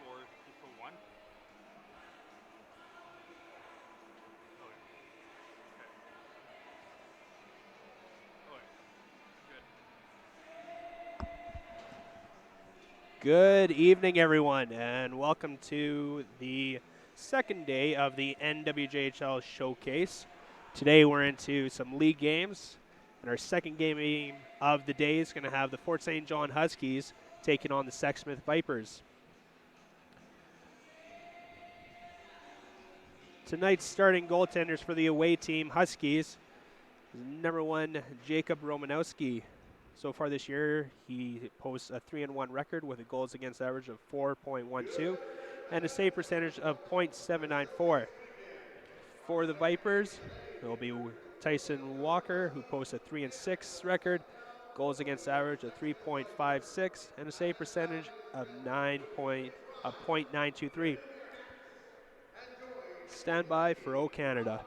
Or just put one? Okay. Okay. Okay. Good. Good evening, everyone, and welcome to the second day of the NWJHL Showcase. Today we're into some league games, and our second game of the day is going to have the Fort St. John Huskies taking on the Sexsmith Vipers. Tonight's starting goaltenders for the away team, Huskies, is number one, Jacob Romanowski. So far this year, he posts a 3-1 record with a goals against average of 4.12 and a save percentage of .794. For the Vipers, it will be Tyson Walker, who posts a 3-6 record, goals against average of 3.56 and a save percentage of .923. Stand by for O Canada.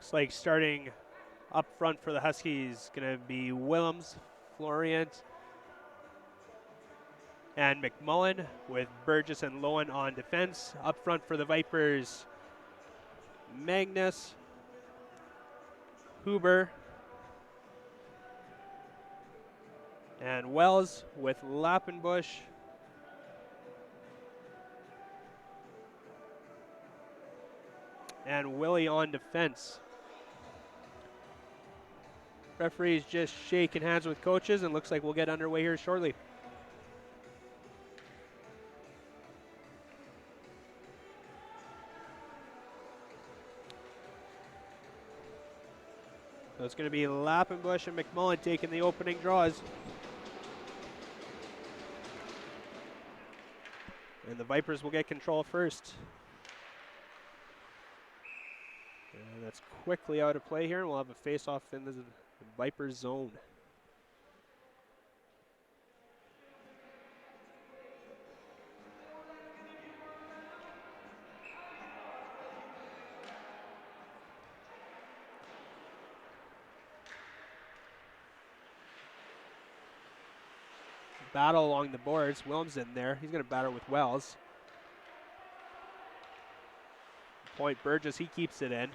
Looks like starting up front for the Huskies going to be Willems, Florient, and McMullen, with Burgess and Lowen on defense. Up front for the Vipers, Magnus, Huber, and Wells, with Lappenbush, and Willie on defense. Referees just shaking hands with coaches, and looks like we'll get underway here shortly. So it's going to be Lappenbush and McMullen taking the opening draws. And the Vipers will get control first. And that's quickly out of play here, and we'll have a face-off in the Vipers zone. Battle along the boards. Willems in there. He's going to battle with Wells. Point Burgess, he keeps it in.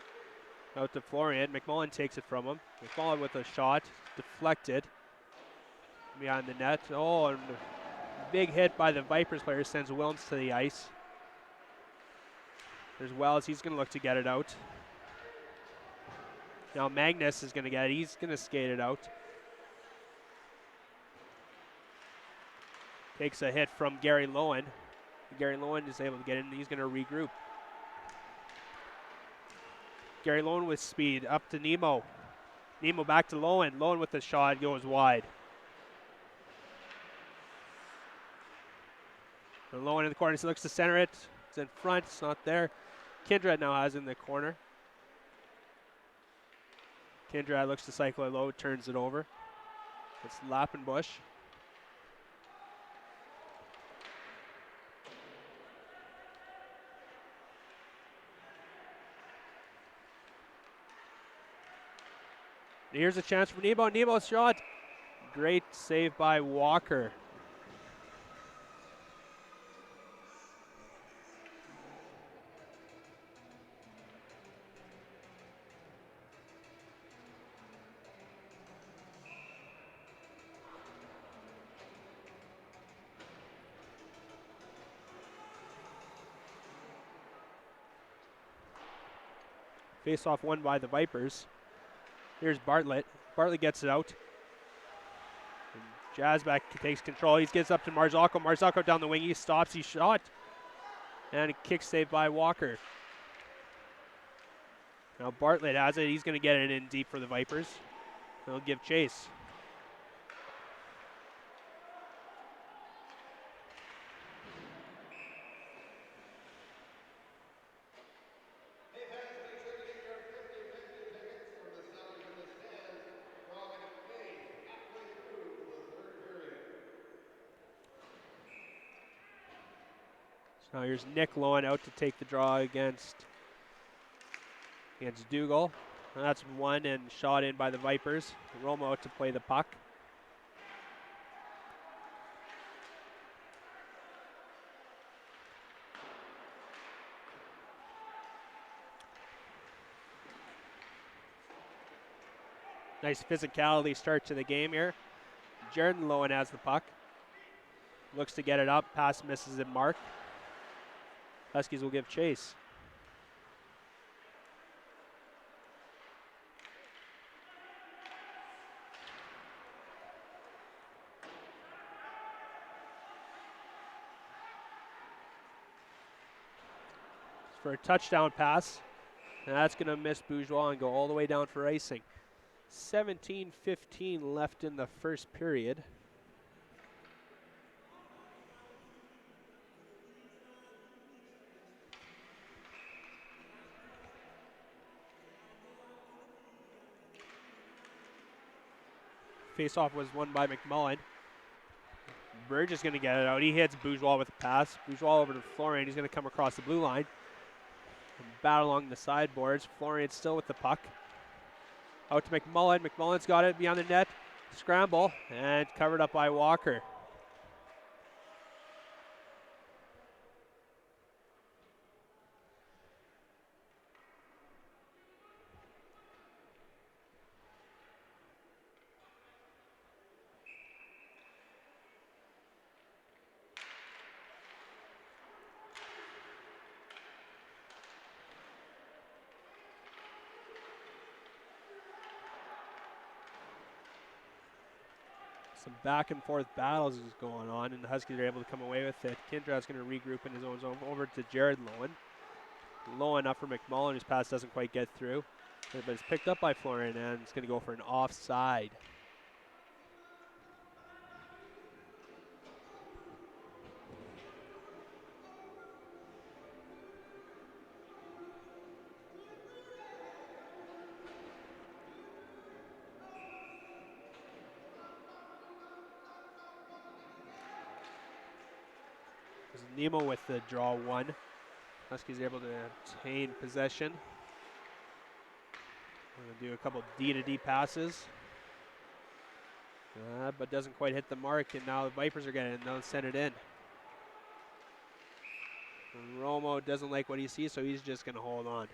Out to Florian. McMullen takes it from him. McMullen with a shot. Deflected. Behind the net. Oh, and a big hit by the Vipers player sends Willems to the ice. There's Wells. He's going to look to get it out. Now Magnus is going to get it. He's going to skate it out. Takes a hit from Gary Lowen. Gary Lowen is able to get in. He's going to regroup. Gary Lowen with speed. Up to Nemo. Nemo back to Lowen. Lowen with the shot goes wide. And Lowen in the corner. He looks to center it. It's in front. It's not there. Kindred now has it in the corner. Kindred looks to cycle it low. Turns it over. It's Lappenbush. Here's a chance for Nebo. Nebo's shot. Great save by Walker. Face-off won by the Vipers. Here's Bartlett. Bartlett gets it out. And Jazback takes control. He gets up to Marzocco. Marzocco down the wing. He stops. He shot. And a kick save by Walker. Now Bartlett has it. He's going to get it in deep for the Vipers. They'll give chase. So here's Nick Lowen out to take the draw against Dougal. And that's one and shot in by the Vipers. Romo out to play the puck. Nice physicality start to the game here. Jordan Lowen has the puck. Looks to get it up. Pass misses at mark. Huskies will give chase. For a touchdown pass. And that's going to miss Bourgeois and go all the way down for icing. 17:15 left in the first period. Face-off was won by McMullen. Burge is going to get it out. He hits Bourgeois with a pass. Bourgeois over to Florian. He's going to come across the blue line. Battle along the sideboards. Florian still with the puck. Out to McMullen. McMullen's got it beyond the net. Scramble. And covered up by Walker. Some back and forth battles is going on, and the Huskies are able to come away with it. Kindrad's going to regroup in his own zone over to Jared Lowen. Low enough for McMullen, whose pass doesn't quite get through. But it's picked up by Florian, and it's going to go for an offside. Nemo with the draw one. Huskies able to obtain possession. We're going to do a couple D-to-D passes. But doesn't quite hit the mark, and now the Vipers are getting it, and they'll send it in. And Romo doesn't like what he sees, so he's just going to hold on.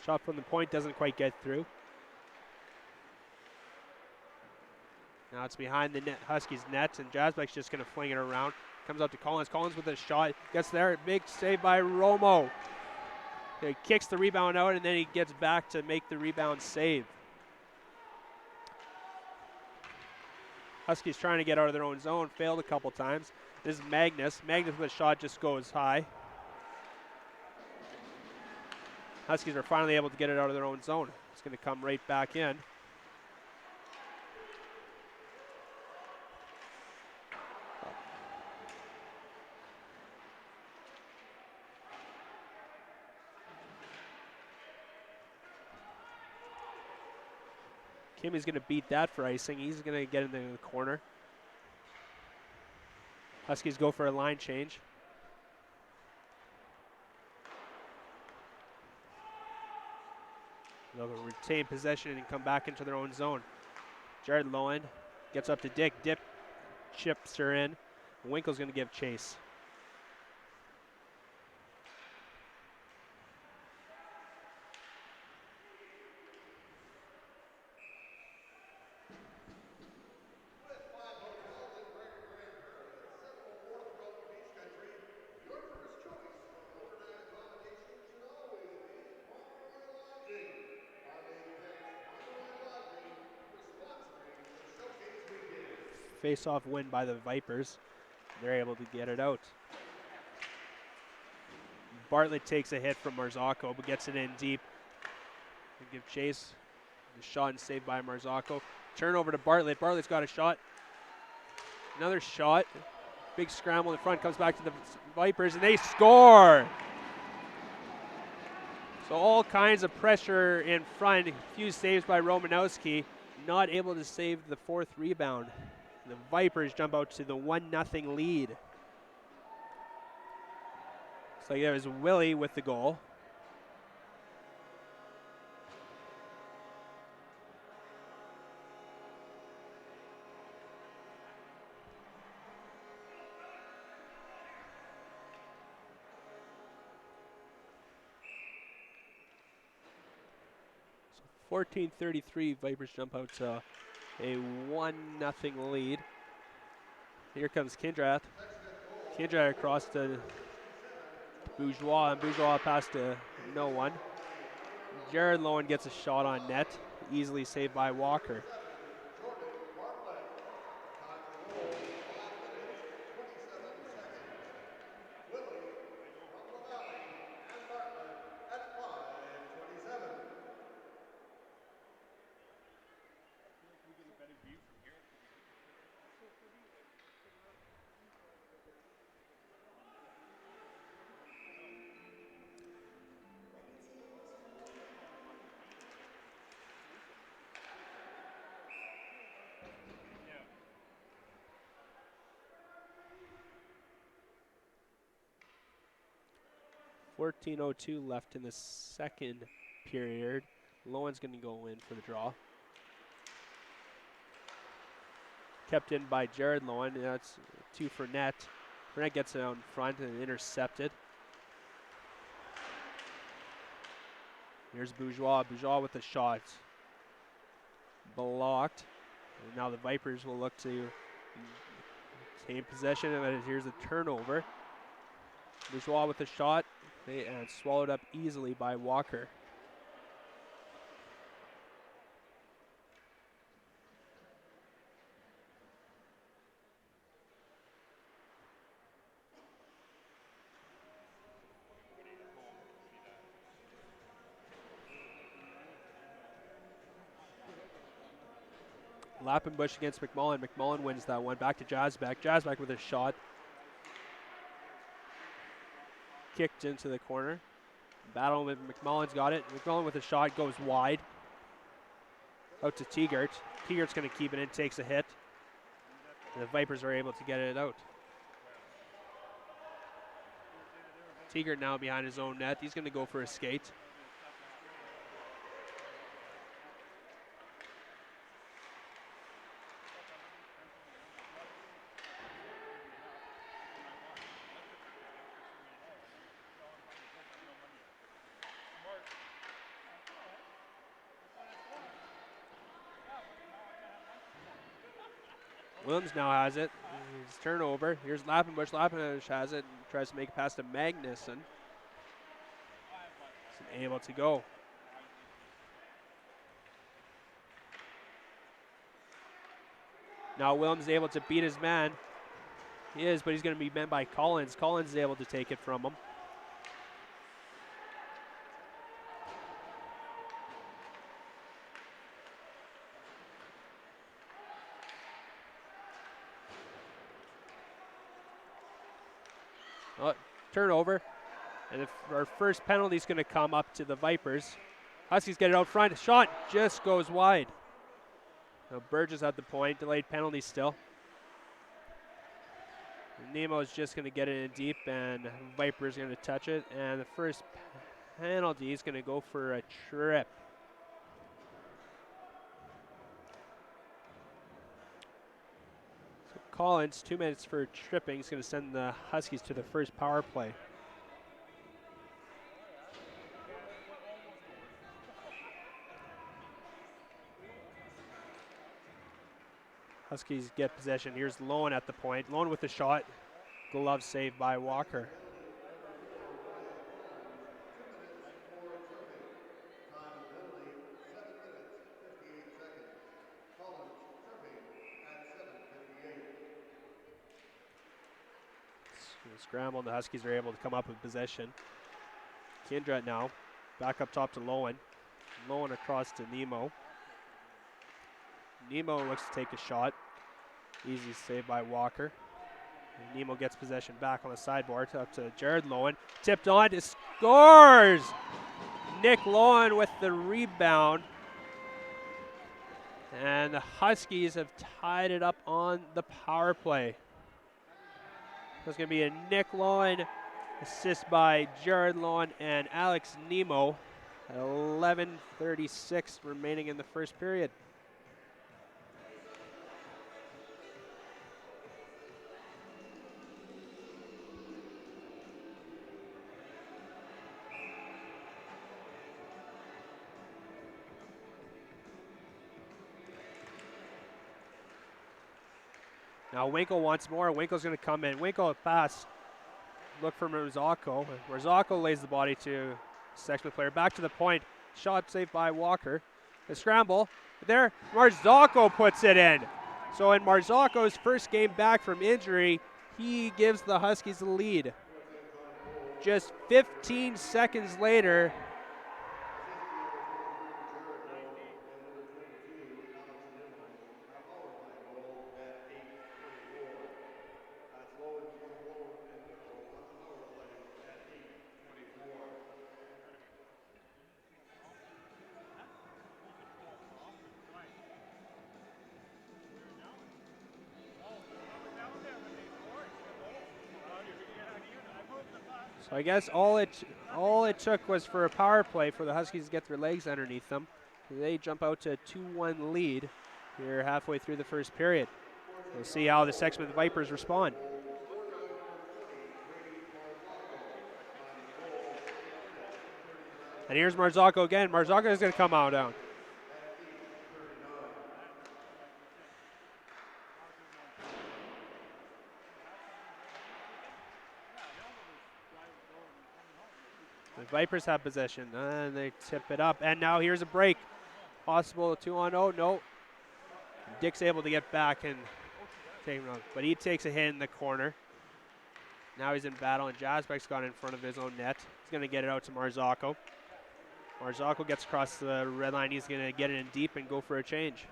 Shot from the point doesn't quite get through. Now it's behind the net, Huskies' net, and Jasbeck's just going to fling it around. Comes out to Collins. Collins with a shot. Gets there. Big save by Romo. He kicks the rebound out, and then he gets back to make the rebound save. Huskies trying to get out of their own zone. Failed a couple times. This is Magnus. Magnus with a shot just goes high. Huskies are finally able to get it out of their own zone. It's going to come right back in. Kimmy's going to beat that for icing. He's going to get into the corner. Huskies go for a line change. They'll retain possession and come back into their own zone. Jared Lowen gets up to Dick. Dick chips her in. Winkle's going to give chase. Face-off win by the Vipers. They're able to get it out. Bartlett takes a hit from Marzocco, but gets it in deep. They give chase. The shot and saved by Marzocco. Turnover to Bartlett. Bartlett's got a shot. Another shot. Big scramble in front. Comes back to the Vipers, and they score! So all kinds of pressure in front. A few saves by Romanowski. Not able to save the fourth rebound. The Vipers jump out to the 1-0 lead. So it was Willie with the goal. So 14:33, Vipers jump out to a 1-0 lead. Here comes Kindrath. Kindrath across to Bourgeois, and Bourgeois pass to no one. Jared Lowen gets a shot on net, easily saved by Walker. .14:02 left in the second period. Lowen's going to go in for the draw. Kept in by Jared Lowen. That's 2 for net. Fournette gets it out in front and intercepted. Here's Bourgeois. Bourgeois with the shot. Blocked. And now the Vipers will look to take possession, and here's a turnover. Bourgeois with the shot. And swallowed up easily by Walker. Lappenbush against McMullen. McMullen wins that one. Back to Jasbeck. Jasbeck with a shot. Kicked into the corner. Battle with McMullen's got it. McMullen with a shot goes wide. Out to Tegart. Tegart's going to keep it in, takes a hit. And the Vipers are able to get it out. Tegart now behind his own net. He's going to go for a skate. Williams now has it. His turnover. Here's Lappenbush. Lappenbush has it and tries to make a pass to Magnuson. Isn't able to go. Now Williams is able to beat his man. He is, but he's going to be met by Collins. Collins is able to take it from him. Turnover, and our first penalty is going to come up to the Vipers. Huskies get it out front. Shot just goes wide. Now Burgess at the point, delayed penalty still. Nemo's just going to get it in deep, and Viper's going to touch it. And the first penalty is going to go for a trip. So Collins, 2 minutes for tripping, is going to send the Huskies to the first power play. Huskies get possession. Here's Lowen at the point. Lowen with the shot. Glove saved by Walker. Scramble, and the Huskies are able to come up with possession. Kindred now. Back up top to Lowen. Lowen across to Nemo. Nemo looks to take a shot. Easy save by Walker. And Nemo gets possession back on the sideboard up to Jared Lowen. Tipped on to scores! Nick Lowen with the rebound. And the Huskies have tied it up on the power play. There's going to be a Nick Lowen assist by Jared Lowen and Alex Nemo. 11:36 remaining in the first period. Now Winkle wants more. Winkle's going to come in. Winkle pass. Look for Marzocco. Marzocco lays the body to Sexsmith player. Back to the point. Shot saved by Walker. The scramble. There, Marzocco puts it in. So in Marzocco's first game back from injury, he gives the Huskies the lead. Just 15 seconds later, so I guess all it took was for a power play for the Huskies to get their legs underneath them. They jump out to a 2-1 lead here halfway through the first period. We'll see how the Sexsmith Vipers respond. And here's Marzocco again. Marzocco is going to come out down. The Vipers have possession, and they tip it up. And now here's a break. Possible 2-on-0. No. Dick's able to get back and take him out, but he takes a hit in the corner. Now he's in battle, and Jasbeck's got in front of his own net. He's going to get it out to Marzocco. Marzocco gets across the red line. He's going to get it in deep and go for a change.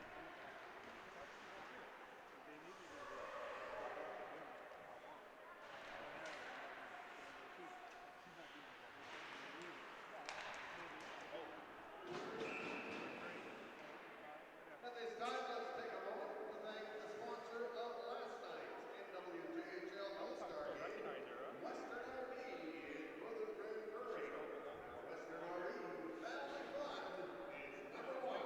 At this time, let's take a moment to thank the sponsor of last night's NWJHL All-Star Game, Western RV in Rutherford, Prairie. Western RV, family fun is number one.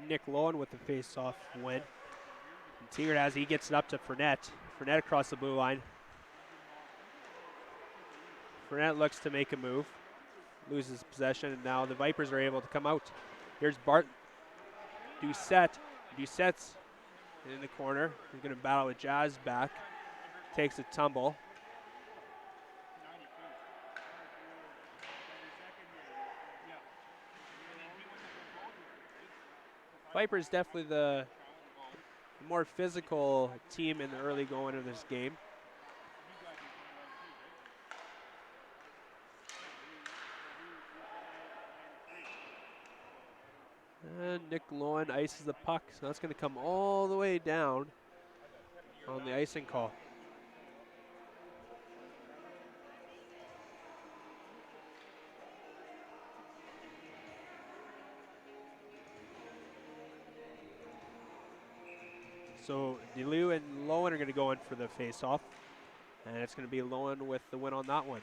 Nick Lowen with the face-off win. And Tigard as he gets it up to Fournette. Fournette across the blue line. Fournette looks to make a move. Loses possession, and now the Vipers are able to come out. Here's Bart Doucette. Doucette's in the corner. He's going to battle with Jazz back. Takes a tumble. Vipers definitely the more physical team in the early going of this game. And Nick Lowen ices the puck, so that's going to come all the way down on the icing call. So DeLu and Lowen are going to go in for the face-off. And it's going to be Lowen with the win on that one.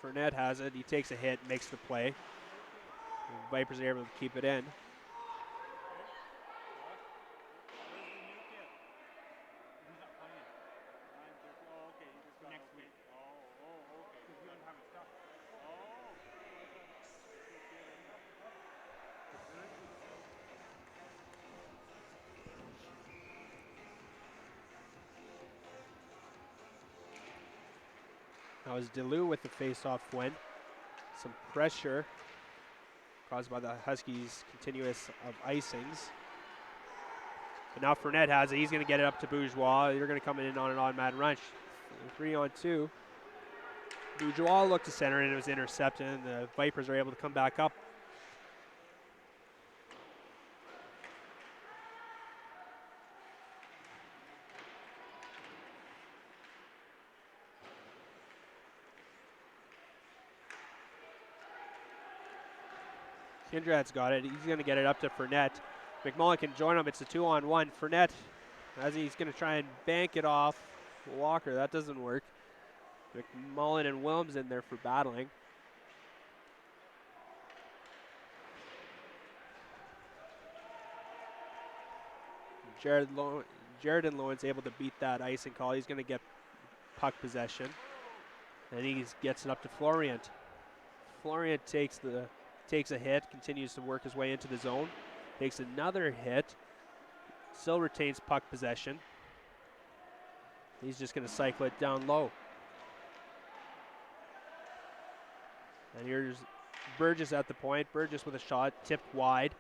Fournette has it. He takes a hit, makes the play. The Vipers are able to keep it in. That was DeLu with the face-off win. Some pressure caused by the Huskies' continuous of icings. But now Fournette has it. He's going to get it up to Bourgeois. They're going to come in on an automatic rush. 3-on-2. Bourgeois looked to center and it was intercepted, and the Vipers are able to come back up. Kindrad's got it. He's going to get it up to Fournette. McMullen can join him. It's a 2-on-1. Fournette, as he's going to try and bank it off Walker. That doesn't work. McMullen and Wilms in there for battling. Jared and Lowen's able to beat that icing call. He's going to get puck possession. And he gets it up to Florient. Florient takes a hit, continues to work his way into the zone. Takes another hit. Still retains puck possession. He's just going to cycle it down low. And here's Burgess at the point. Burgess with a shot, tipped wide.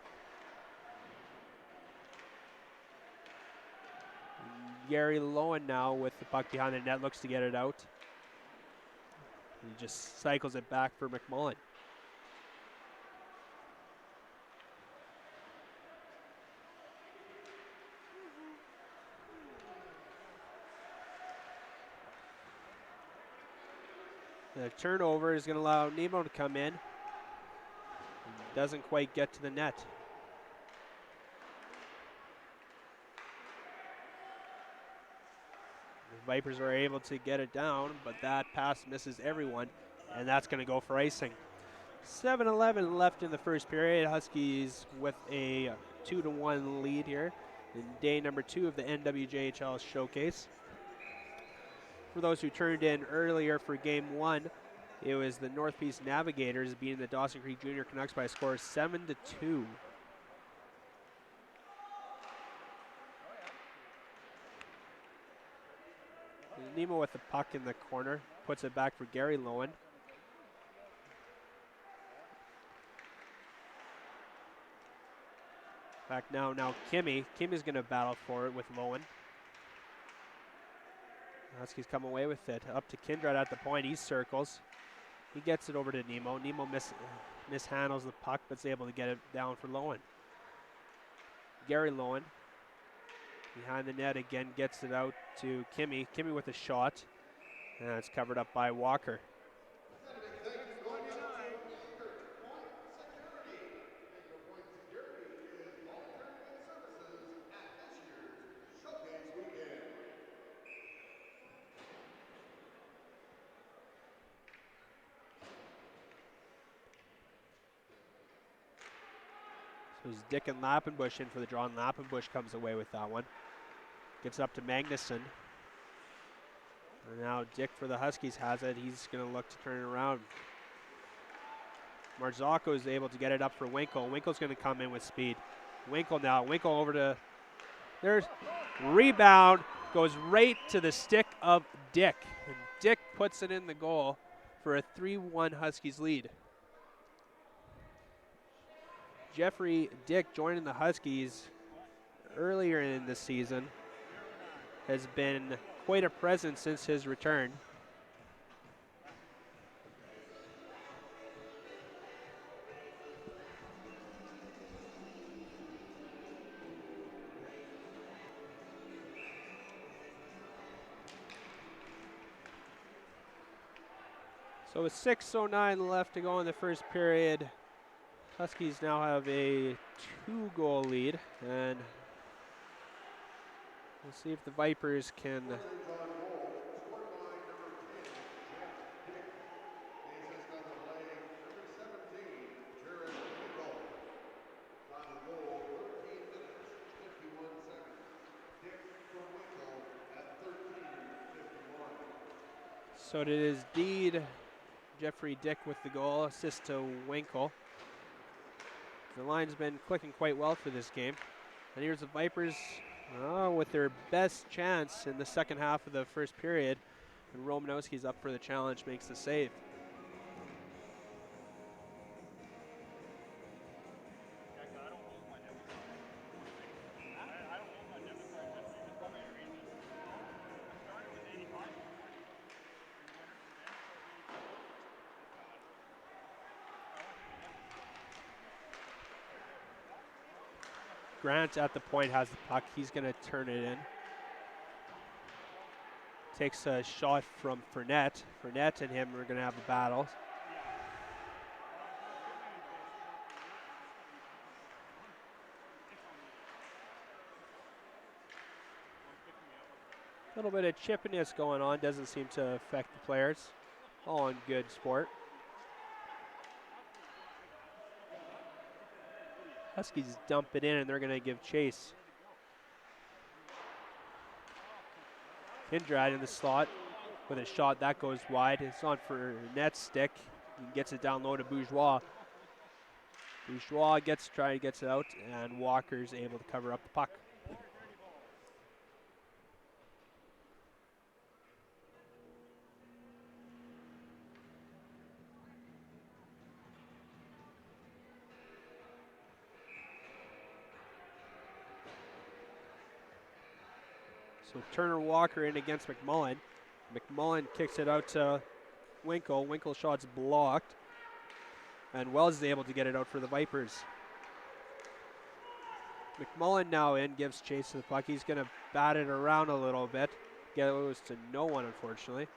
Gary Lowen now with the puck behind the net, looks to get it out. He just cycles it back for McMullen. The turnover is going to allow Nemo to come in. Doesn't quite get to the net. The Vipers are able to get it down, but that pass misses everyone, and that's going to go for icing. 7:11 left in the first period. Huskies with a 2-1 lead here in day number 2 of the NWJHL showcase. For those who turned in earlier for game 1, it was the North Peace Navigators beating the Dawson Creek Junior Canucks by a score of 7-2. Nemo with the puck in the corner, puts it back for Gary Lowen. Back now Kimmy. Kimmy's going to battle for it with Lowen. Huskies come away with it. Up to Kindred at the point. He circles. He gets it over to Nemo. Nemo mishandles the puck, but is able to get it down for Lowen. Gary Lowen behind the net again, gets it out to Kimmy. Kimmy with a shot. And it's covered up by Walker. So it's Dick and Lappenbush in for the draw, and Lappenbush comes away with that one. Gets it up to Magnuson. And now Dick for the Huskies has it. He's going to look to turn it around. Marzocco is able to get it up for Winkle. Winkle's going to come in with speed. Winkle now. Winkle over to... There's rebound. Goes right to the stick of Dick. And Dick puts it in the goal for a 3-1 Huskies lead. Jeffrey Dick joining the Huskies earlier in the season has been quite a presence since his return. So with 6:09 left to go in the first period, Huskies now have a 2-goal lead, and we'll see if the Vipers can Footage on goal, scored by number 10, Jeff Dick. Assist on the play, number 17, Jared Winkle. Time of goal, 13 minutes, 51 seconds. Dick from Winkle at 13:51. So it is indeed Jeffrey Dick with the goal, assist to Winkle. The line's been clicking quite well for this game. And here's the Vipers with their best chance in the second half of the first period. And Romanowski's up for the challenge, makes the save. Grant at the point has the puck. He's going to turn it in. Takes a shot from Fournette. Fournette and him are going to have a battle. A little bit of chippiness going on. Doesn't seem to affect the players. All in good sport. Huskies dump it in, and they're going to give chase. Kindred in the slot with a shot that goes wide. It's on for Net's stick. He gets it down low to Bourgeois. Bourgeois gets it out, and Walker's able to cover up the puck. So Turner Walker in against McMullen. McMullen kicks it out to Winkle. Winkle shot's blocked. And Wells is able to get it out for the Vipers. McMullen now in, gives chase to the puck. He's going to bat it around a little bit. Goes to no one, unfortunately.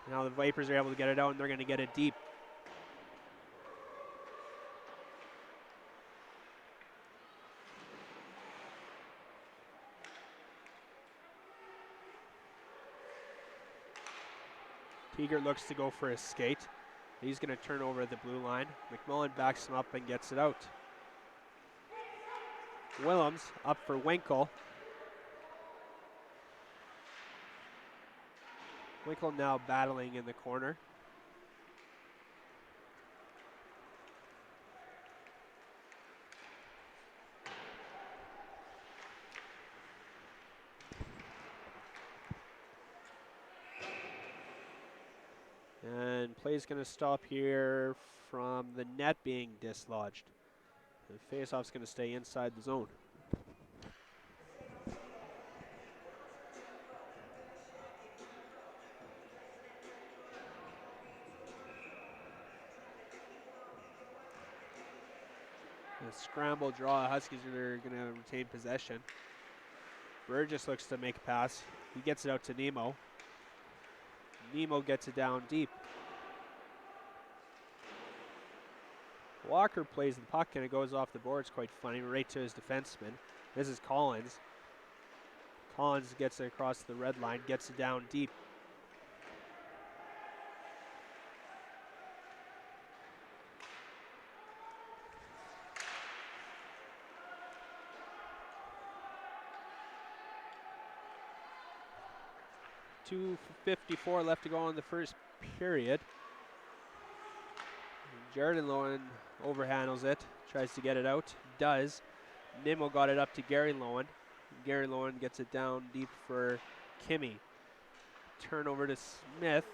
Now the Vipers are able to get it out, and they're going to get it deep. Teager looks to go for a skate. He's going to turn over the blue line. McMullen backs him up and gets it out. Willems up for Winkle. Winkle now battling in the corner. And play's going to stop here from the net being dislodged. The faceoff's going to stay inside the zone. A scramble draw. Huskies are going to retain possession. Burgess looks to make a pass. He gets it out to Nemo. Nemo gets it down deep. Walker plays the puck and it goes off the boards. Quite funny, right to his defenseman. This is Collins. Collins gets it across the red line, gets it down deep. .254 left to go in the first period. Jared Lowen overhandles it, tries to get it out, does. Nimmo got it up to Gary Lowen. Gary Lowen gets it down deep for Kimmy. Turnover to Smith.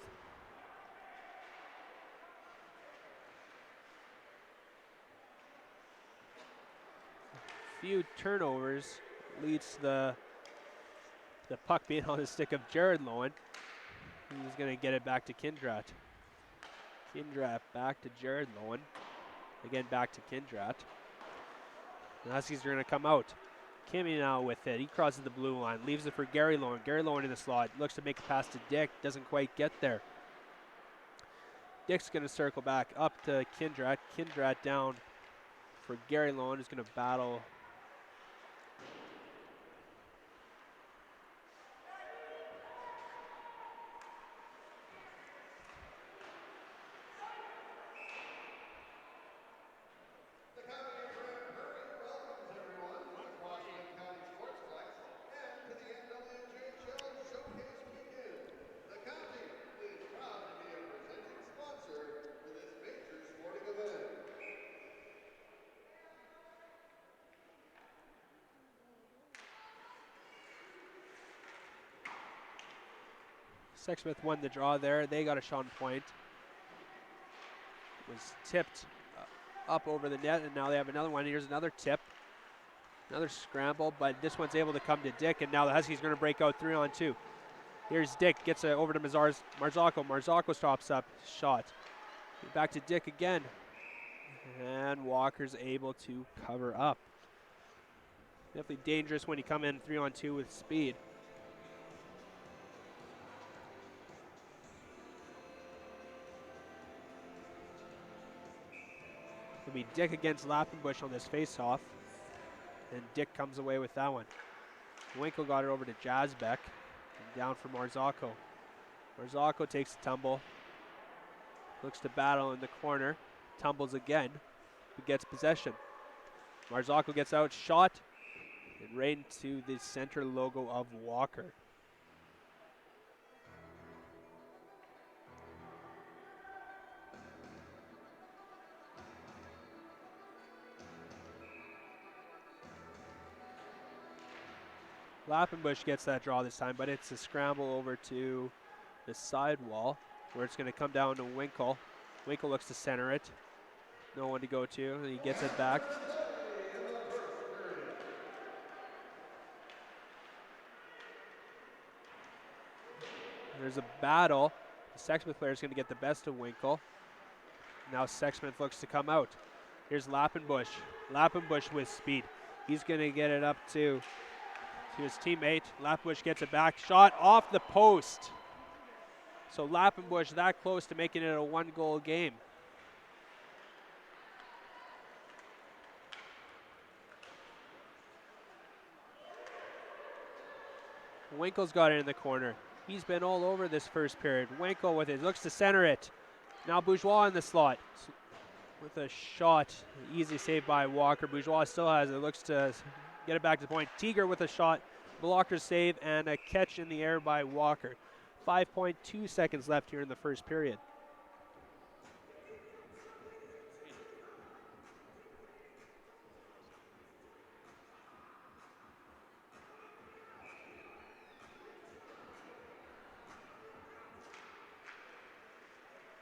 A few turnovers leads to the puck being on the stick of Jared Lowen. He's going to get it back to Kindrat. Kindrat back to Jared Lowen. Again, back to Kindrat. The Huskies are going to come out. Kimmy now with it. He crosses the blue line. Leaves it for Gary Lowen. Gary Lowen in the slot. Looks to make a pass to Dick. Doesn't quite get there. Dick's going to circle back up to Kindrat. Kindrat down for Gary Lowen, who's going to battle. The County of Grand Prairie welcomes everyone to the Quashnet County Sportsplex and to the NWJHL Showcase Weekend. The county is proud to be a presenting sponsor for this major sporting event. Sexsmith won the draw there. They got a shot on point. Was tipped up over the net, and now they have another one. Here's another tip. Another scramble, but this one's able to come to Dick, and now the Huskies going to break out 3-on-2. Here's Dick, gets it over to Marzocco. Marzocco stops up, shot. Back to Dick again, and Walker's able to cover up. Definitely dangerous when you come in 3-on-2 with speed. It'll be Dick against Lappenbush on this face-off, and Dick comes away with that one. Winkle got it over to Jazbeck, and down for Marzocco. Marzocco takes a tumble, looks to battle in the corner, tumbles again, but gets possession. Marzocco gets out, shot, and right into the center logo of Walker. Lappenbush gets that draw this time, but it's a scramble over to the side wall where it's going to come down to Winkle. Winkle looks to center it. No one to go to, and he gets it back. There's a battle. The Sexsmith player is going to get the best of Winkle. Now Sexsmith looks to come out. Here's Lappenbush. Lappenbush with speed. He's going to get it up to his teammate. Lappenbush gets it back. Shot off the post. So Lappenbush that close to making it a one-goal game. Winkle's got it in the corner. He's been all over this first period. Winkle with it, looks to center it. Now Bourgeois in the slot with a shot. Easy save by Walker. Bourgeois still has it, looks to get it back to the point. Teager with a shot, blocker save, and a catch in the air by Walker. 5.2 seconds left here in the first period.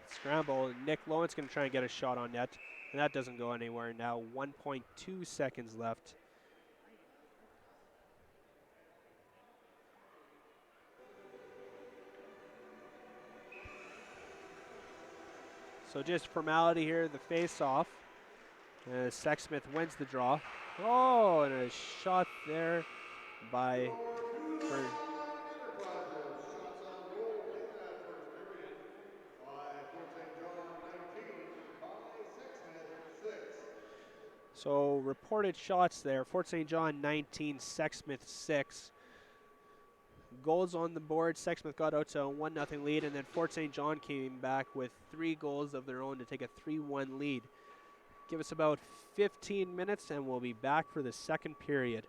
Scramble. Nick Lowen's going to try and get a shot on net, and that doesn't go anywhere. Now 1.2 seconds left. So just formality here, the face-off. Sexsmith wins the draw. Oh, and a shot there by... So reported shots there, Fort St. John 19, Sexsmith 6. Goals on the board, Sexsmith got out to a 1-0 lead, and then Fort St. John came back with 3 goals of their own to take a 3-1 lead. Give us about 15 minutes and we'll be back for the second period.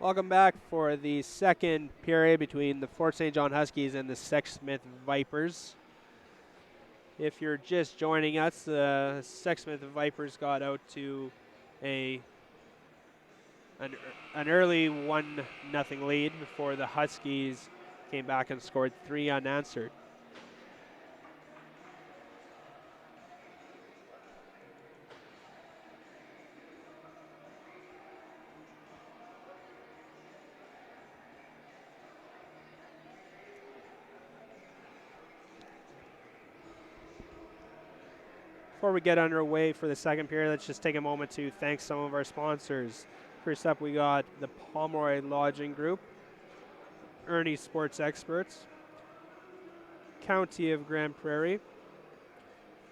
Welcome back for the second period between the Fort St. John Huskies and the Sexsmith Vipers. If you're just joining us, the Sexsmith Vipers got out to an early 1-0 lead before the Huskies came back and scored 3 unanswered. Before we get underway for the second period, let's just take a moment to thank some of our sponsors. First up, we got the Pomeroy Lodging Group, Ernie Sports Experts, County of Grand Prairie,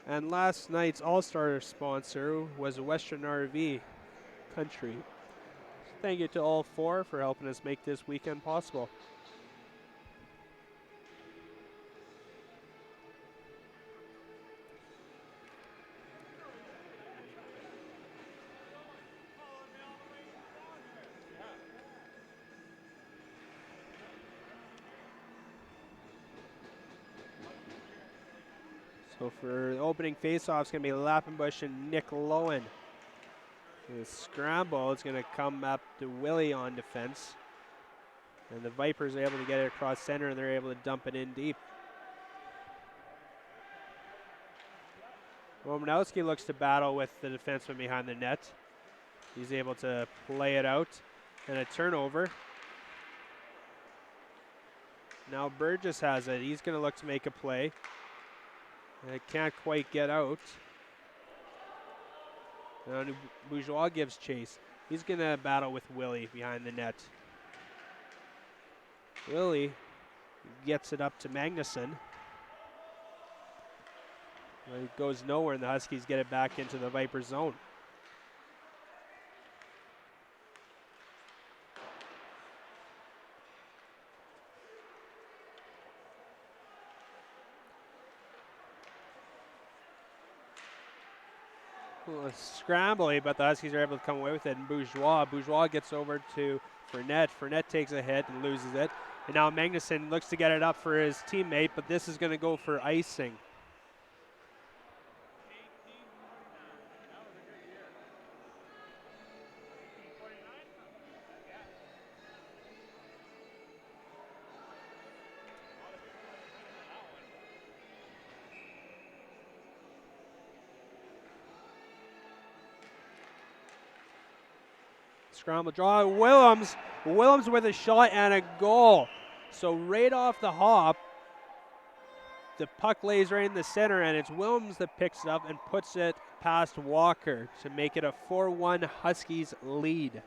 and last night's All-Star sponsor was Western RV Country. Thank you to all 4 for helping us make this weekend possible. So for the opening faceoff, it's going to be Lappenbush and Nick Lowen. The scramble is going to come up to Willie on defense. And the Vipers are able to get it across center, and they're able to dump it in deep. Romanowski looks to battle with the defenseman behind the net. He's able to play it out, and a turnover. Now Burgess has it. He's going to look to make a play. And it can't quite get out. And Bourgeois gives chase. He's going to battle with Willie behind the net. Willie gets it up to Magnuson. Well, it goes nowhere, and the Huskies get it back into the Viper zone. Scrambling, but the Huskies are able to come away with it. And Bourgeois gets over to Fournette. Fournette takes a hit and loses it. And now Magnuson looks to get it up for his teammate, but this is going to go for icing. Scramble draw. Willems with a shot and a goal. So right off the hop, the puck lays right in the center, and it's Willems that picks it up and puts it past Walker to make it a 4-1 Huskies lead.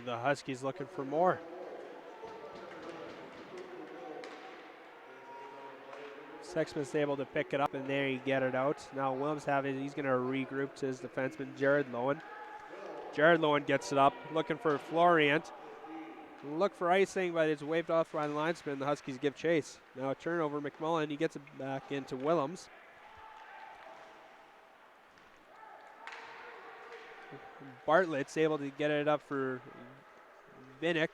The Huskies looking for more. Sexsmith's able to pick it up, and there you get it out. Now Willems have it. He's going to regroup to his defenseman, Jared Lowen. Jared Lowen gets it up, looking for Florient. Look for icing, but it's waved off by the linesman. The Huskies give chase. Now a turnover. McMullen, he gets it back into Willems. Bartlett's able to get it up for Vinnick.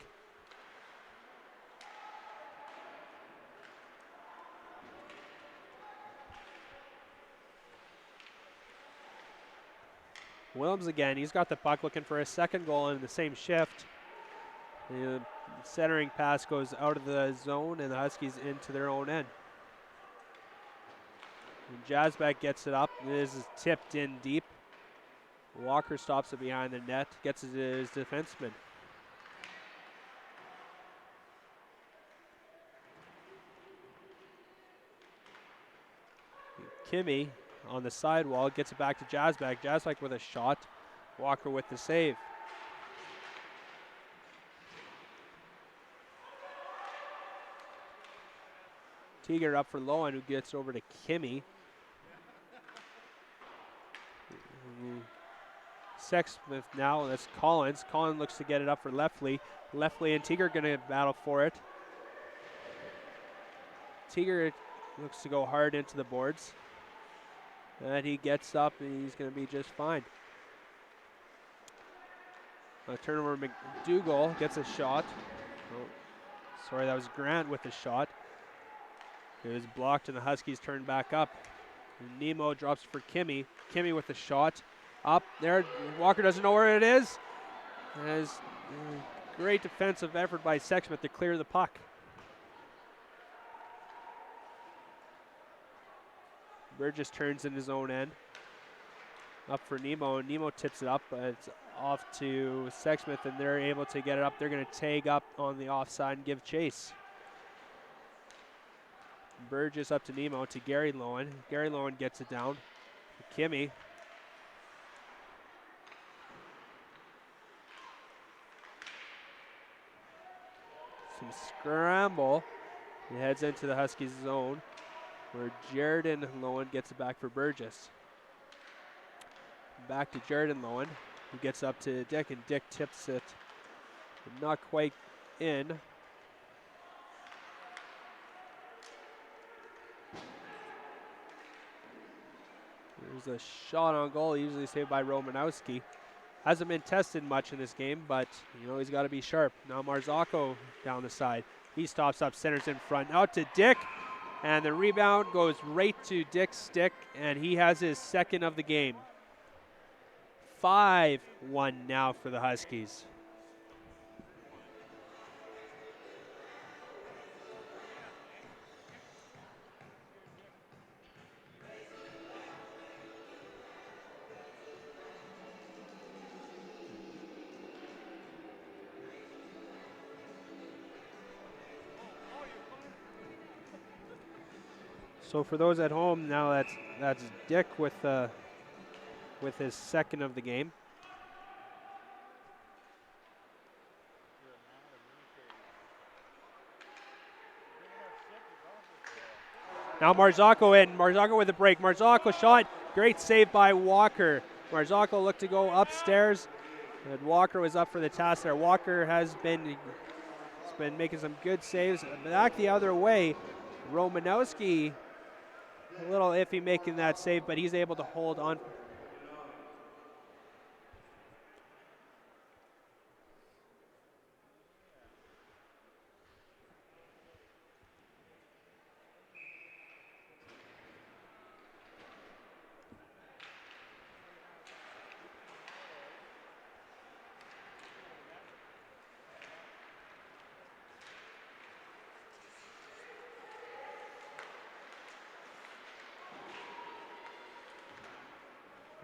Willems again. He's got the puck, looking for a second goal in the same shift. The centering pass goes out of the zone, and the Huskies into their own end. And Jasbeck gets it up. This is tipped in deep. Walker stops it behind the net, gets it to his defenseman. Kimmy on the sidewall gets it back to Jasbeck. Jasbeck with a shot. Walker with the save. Teeger up for Lowen, who gets over to Kimmy. Sexsmith now, that's Collins. Collins looks to get it up for Leftley. Leftley and Teeger going to battle for it. Teeger looks to go hard into the boards. And he gets up and he's going to be just fine. Turnover, McDougall gets a shot. Oh, sorry, that was Grant with the shot. It was blocked and the Huskies turn back up. And Nemo drops for Kimmy. Kimmy with the shot. Up there, Walker doesn't know where it is. As great defensive effort by Sexsmith to clear the puck. Burgess turns in his own end. Up for Nemo. Nemo tips it up, but it's off to Sexsmith, and they're able to get it up. They're going to tag up on the offside and give chase. Burgess up to Nemo to Gary Lowen. Gary Lowen gets it down. Kimmy. Some scramble. He heads into the Huskies zone where Jaredon Lowen gets it back for Burgess. Back to Jaredon Lowen, who gets up to Dick, and Dick tips it. But not quite in. There's a shot on goal, usually saved by Romanowski. Hasn't been tested much in this game, but you know he's got to be sharp. Now Marzocco down the side. He stops up, centers in front. Out to Dick, and the rebound goes right to Dick's stick, and he has his second of the game. 5-1 now for the Huskies. So for those at home, now that's Dick with his second of the game. Now Marzocco in. Marzocco with a break. Marzocco shot. Great save by Walker. Marzocco looked to go upstairs, and Walker was up for the task there. Walker has been making some good saves. Back the other way, Romanowski a little iffy making that save, but he's able to hold on.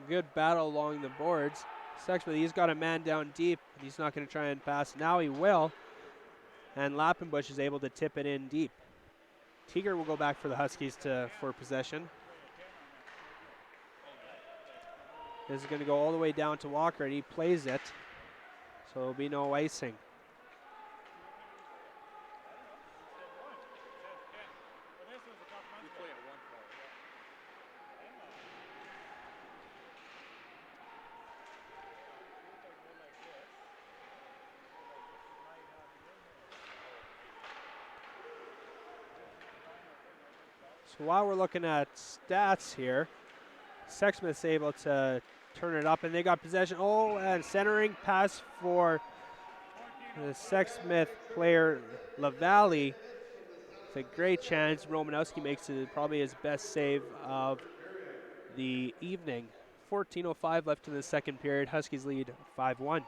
Good battle along the boards. Sexsmith, he's got a man down deep. He's not going to try and pass. Now he will. And Lappenbush is able to tip it in deep. Teeger will go back for the Huskies for possession. This is going to go all the way down to Walker, and he plays it. So there'll be no icing. So while we're looking at stats here, Sexsmith's able to turn it up, and they got possession. Oh, and centering pass for the Sexsmith player, LaValle. It's a great chance. Romanowski makes it probably his best save of the evening. 14:05 left in the second period. Huskies lead 5-1.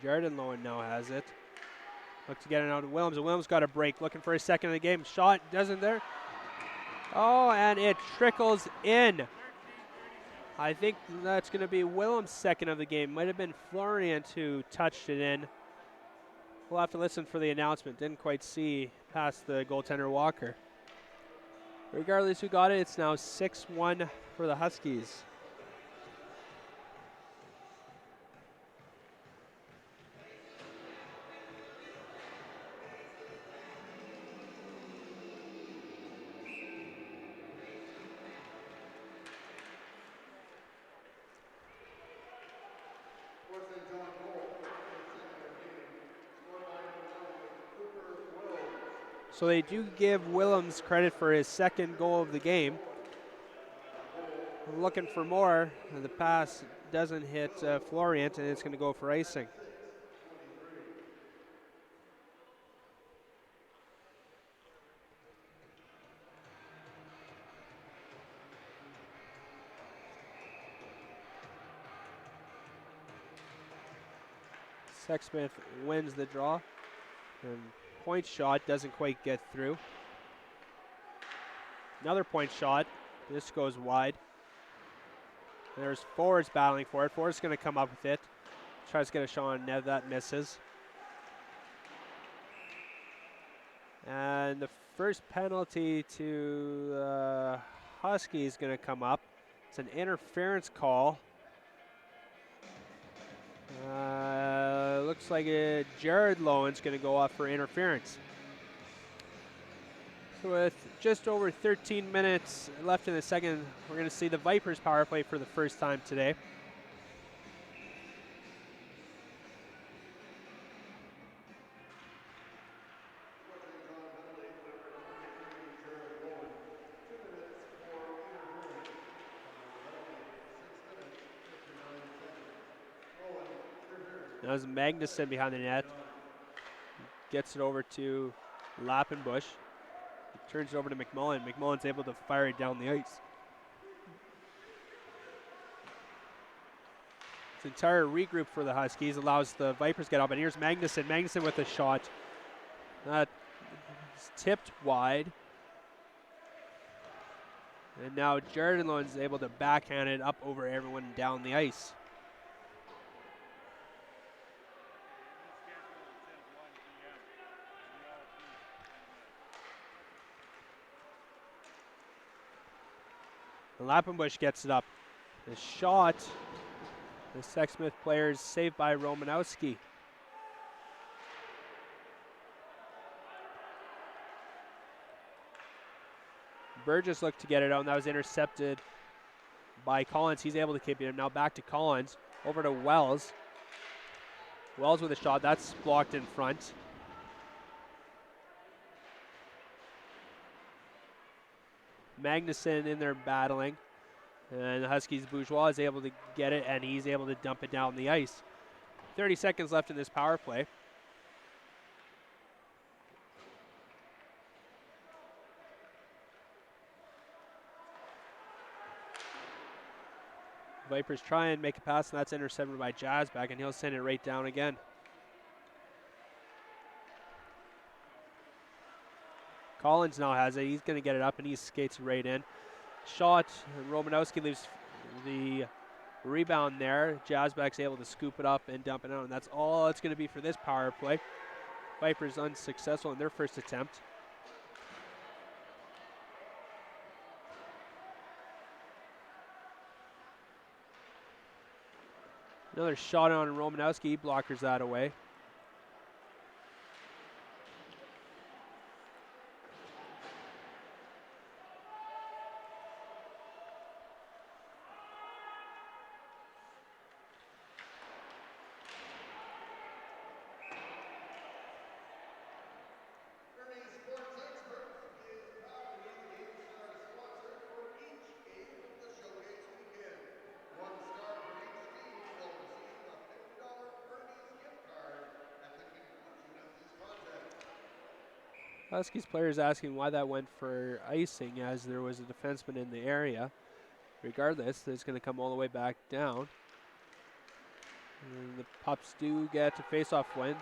Jaredon Lowen now has it. Look to get it out to Willems, and Willems got a break. Looking for a second of the game. Shot doesn't there. Oh, and it trickles in. I think that's going to be Willems' second of the game. Might have been Florian who touched it in. We'll have to listen for the announcement. Didn't quite see past the goaltender Walker. Regardless who got it, it's now 6-1 for the Huskies. So they do give Willems credit for his second goal of the game. Looking for more. The pass doesn't hit Florian, and it's going to go for icing. Sexsmith wins the draw. And point shot doesn't quite get through. Another point shot. This goes wide. There's forwards battling for it. Forwards going to come up with it. Tries to get a shot on net. That misses. And the first penalty to the Huskies is going to come up. It's an interference call. Looks like Jared Lowen's going to go off for interference. So with just over 13 minutes left in the second, we're going to see the Vipers power play for the first time today. Now it's Magnuson behind the net. Gets it over to Lappenbush. Turns it over to McMullen. McMullen's able to fire it down the ice. It's entire regroup for the Huskies. Allows the Vipers to get up. And here's Magnuson. Magnuson with a shot. That is tipped wide. And now Jared Lowen's able to backhand it up over everyone down the ice. Lappenbush gets it up. The shot, the Sexsmith players saved by Romanowski. Burgess looked to get it out, and that was intercepted by Collins. He's able to keep it. Now back to Collins, over to Wells. Wells with a shot, that's blocked in front. Magnuson in there battling. And the Huskies' Bourgeois is able to get it, and he's able to dump it down the ice. 30 seconds left in this power play. Vipers try and make a pass, and that's intercepted by Jasback, and he'll send it right down again. Collins now has it. He's going to get it up, and he skates right in. Shot. Romanowski leaves the rebound there. Jasback's able to scoop it up and dump it out, and that's all it's going to be for this power play. Vipers unsuccessful in their first attempt. Another shot on Romanowski. Blockers that away. Huskies players asking why that went for icing, as there was a defenseman in the area. Regardless, it's going to come all the way back down. And the pups do get to face-off win.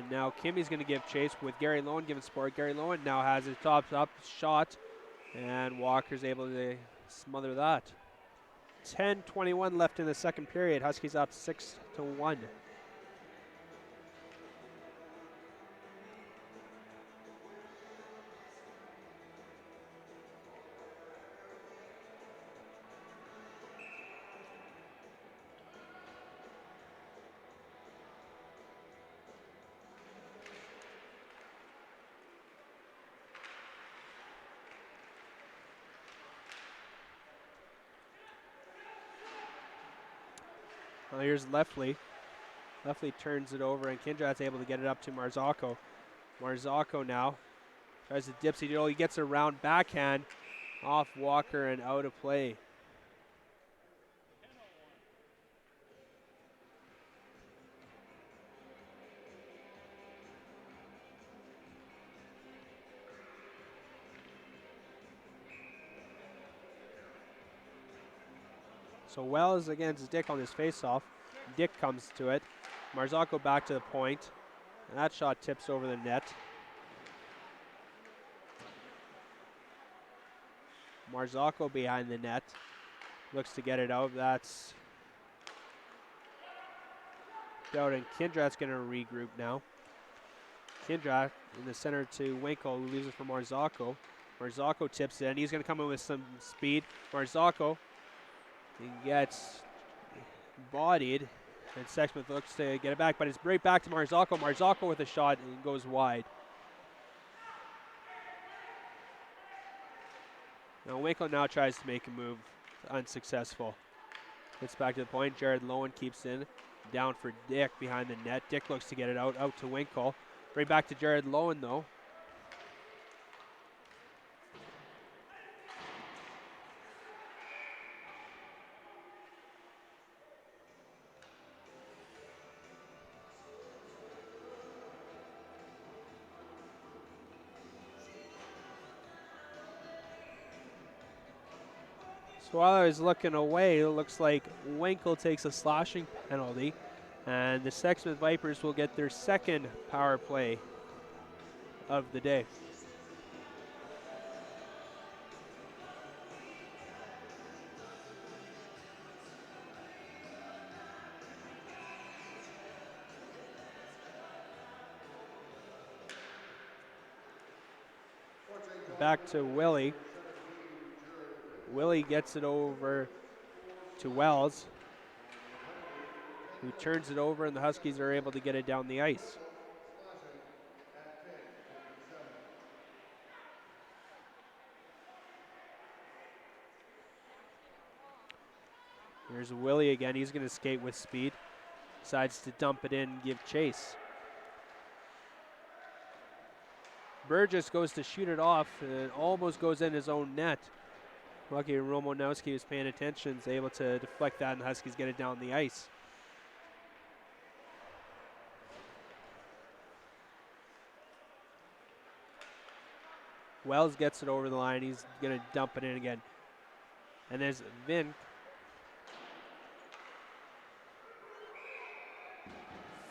And now Kimmy's going to give chase with Gary Lowen giving support. Gary Lowen now has his tops up shot, and Walker's able to smother that. 10:21 left in the second period. Huskies up 6-1. Well, here's Lefley. Lefley turns it over, and Kindrat's able to get it up to Marzocco. Marzocco now tries to dipsy-do. He gets a round backhand off Walker and out of play. So Wells against Dick on his face-off. Dick comes to it. Marzocco back to the point. And that shot tips over the net. Marzocco behind the net. Looks to get it out. That's out, and Kindrat's going to regroup now. Kindrat in the center to Winkle, who leaves it for Marzocco. Marzocco tips it in. He's going to come in with some speed. Marzocco, he gets bodied, and Sexsmith looks to get it back, but it's right back to Marzocco. Marzocco with a shot and goes wide. Now Winkle now tries to make a move, unsuccessful. Gets back to the point. Jared Lowen keeps in, down for Dick behind the net. Dick looks to get it out to Winkle. Right back to Jared Lowen though. So while I was looking away, it looks like Winkle takes a sloshing penalty, and the Sexsmith Vipers will get their second power play of the day. Back to Willie. Willie gets it over to Wells, who turns it over, and the Huskies are able to get it down the ice. Here's Willie again. He's going to skate with speed. Decides to dump it in and give chase. Burgess goes to shoot it off and almost goes in his own net. Lucky Romanowski was paying attention, is able to deflect that, and the Huskies get it down the ice. Wells gets it over the line. He's going to dump it in again. And there's Vin.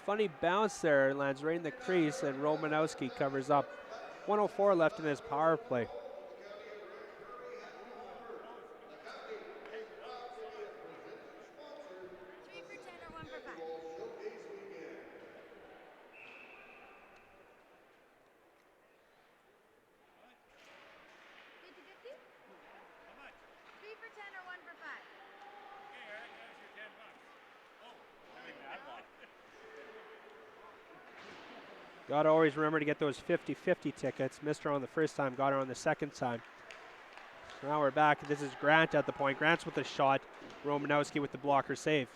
Funny bounce there, lands right in the crease, and Romanowski covers up. 1:04 left in his power play. Got to always remember to get those 50-50 tickets. Missed her on the first time, got her on the second time. So now we're back. This is Grant at the point. Grant's with a shot. Romanowski with the blocker save.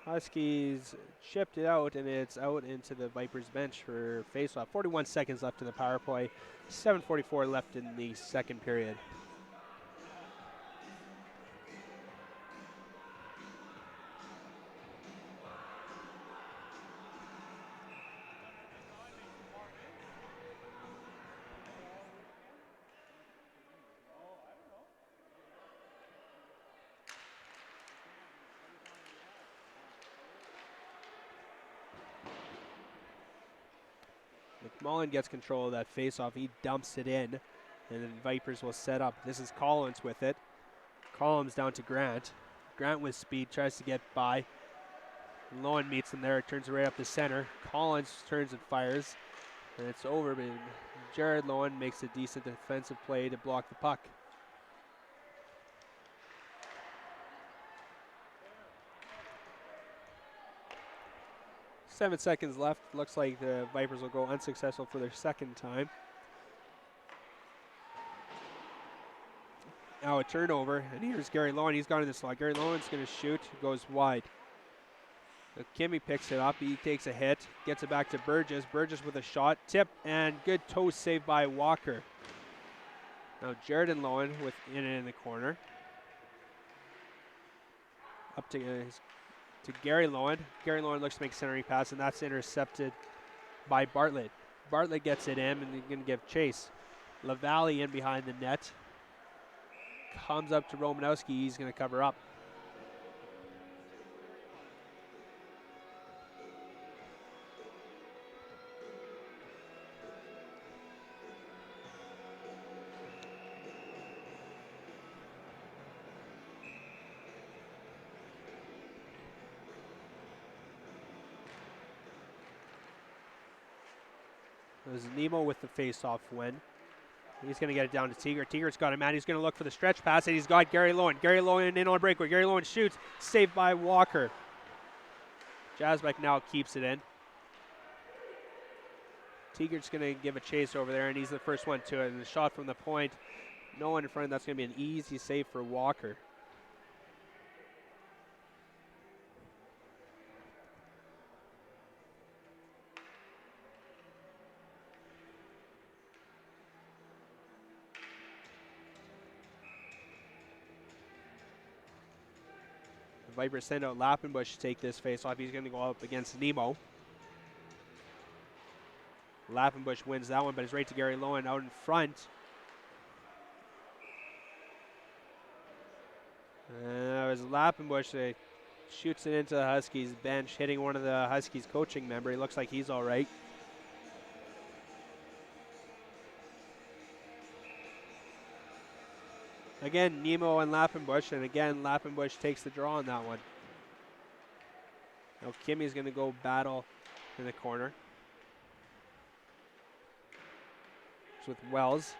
Huskies chipped it out, and it's out into the Vipers bench for faceoff. 41 seconds left in the power play. 7:44 left in the second period. Mullen gets control of that face-off. He dumps it in, and then Vipers will set up. This is Collins with it. Collins down to Grant. Grant with speed, tries to get by. Lowen meets him there, turns it right up the center. Collins turns and fires, and it's over, but Jared Lowen makes a decent defensive play to block the puck. Seven seconds left. Looks like the Vipers will go unsuccessful for their second time. Now a turnover, and here's Gary Lowen. He's gone in the slot. Gary Lowen's going to shoot, goes wide. Kimmy picks it up. He takes a hit, gets it back to Burgess. Burgess with a shot, tip, and good toe save by Walker. Now Jared and Lowen with in the corner. Up to Gary Lowen. Gary Lowen looks to make a centering pass, and that's intercepted by Bartlett. Bartlett gets it in, and he's going to give chase. LaValle in behind the net. Comes up to Romanowski. He's going to cover up. It was Nemo with the face-off win. He's going to get it down to Teeger. Teeger's got a man. He's going to look for the stretch pass, and he's got Gary Lowen. Gary Lowen in on a breakaway. Gary Lowen shoots. Saved by Walker. Jasbeck now keeps it in. Teeger's going to give a chase over there, and he's the first one to it. And the shot from the point, no one in front. That's going to be an easy save for Walker. Vipers send out Lappenbush to take this face-off. He's going to go up against Nemo. Lappenbush wins that one, but it's right to Gary Lowen out in front. It was Lappenbush that shoots it into the Huskies bench, hitting one of the Huskies coaching member. He looks like he's all right. Again, Nemo and Lappenbush, and again, Lappenbush takes the draw on that one. Now Kimmy's going to go battle in the corner. It's with Wells.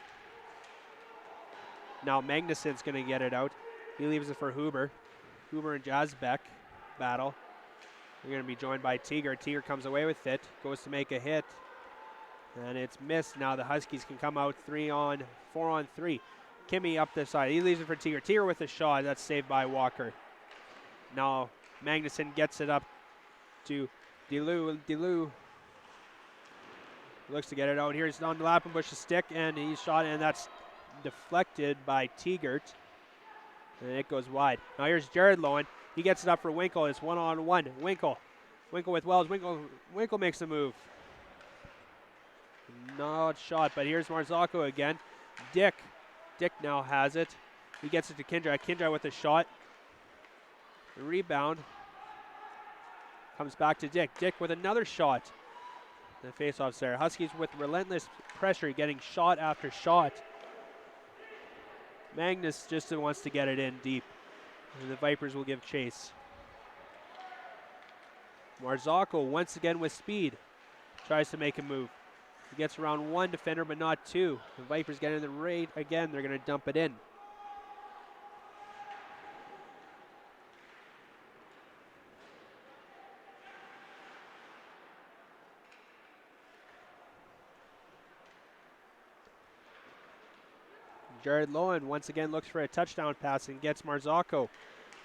Now Magnuson's going to get it out. He leaves it for Huber. Huber and Jasbeck battle. They're going to be joined by Teeger. Teeger comes away with it, goes to make a hit, and it's missed. Now the Huskies can come out 4 on 3. Kimmy up the side. He leaves it for Teeger. Teeger with a shot. That's saved by Walker. Now Magnuson gets it up to DeLu. DeLu looks to get it out. Here's on Lappenbush's stick, and he's shot, and that's deflected by Teegert. And it goes wide. Now here's Jared Lowen. He gets it up for Winkle. It's 1-on-1. Winkle with Wells. Winkle makes the move. Not shot, but here's Marzocco again. Dick now has it. He gets it to Kindra. Kindra with a shot. The rebound comes back to Dick. Dick with another shot. The face-off's there. Huskies with relentless pressure, getting shot after shot. Magnus just wants to get it in deep. And the Vipers will give chase. Marzocco once again with speed. Tries to make a move. He gets around one defender, but not two. The Vipers get in the raid again. They're going to dump it in. Jared Lowen once again looks for a touchdown pass and gets Marzocco.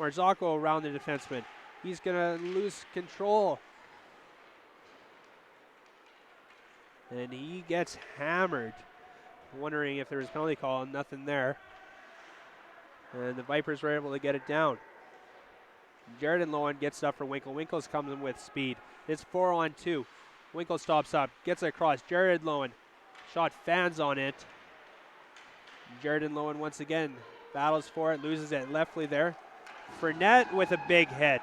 Marzocco around the defenseman. He's going to lose control. And he gets hammered. Wondering if there was a penalty call, nothing there. And the Vipers were able to get it down. Jared and Lowen gets up for Winkle. Winkle's coming with speed. It's 4-on-2. Winkle stops up, gets it across. Jared Lowen. Shot fans on it. Jared and Lowen once again battles for it, loses it. Leftley there. Fournette with a big hit.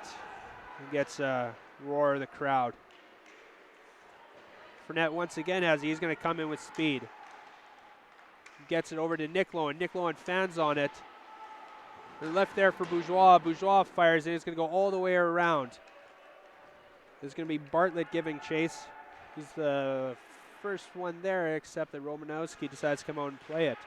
He gets a roar of the crowd. Fournette once again has it. He's going to come in with speed. Gets it over to Nick Lowen. Nick Lowen fans on it. Left there for Bourgeois. Bourgeois fires it. It's going to go all the way around. There's going to be Bartlett giving chase. He's the first one there, except that Romanowski decides to come out and play it.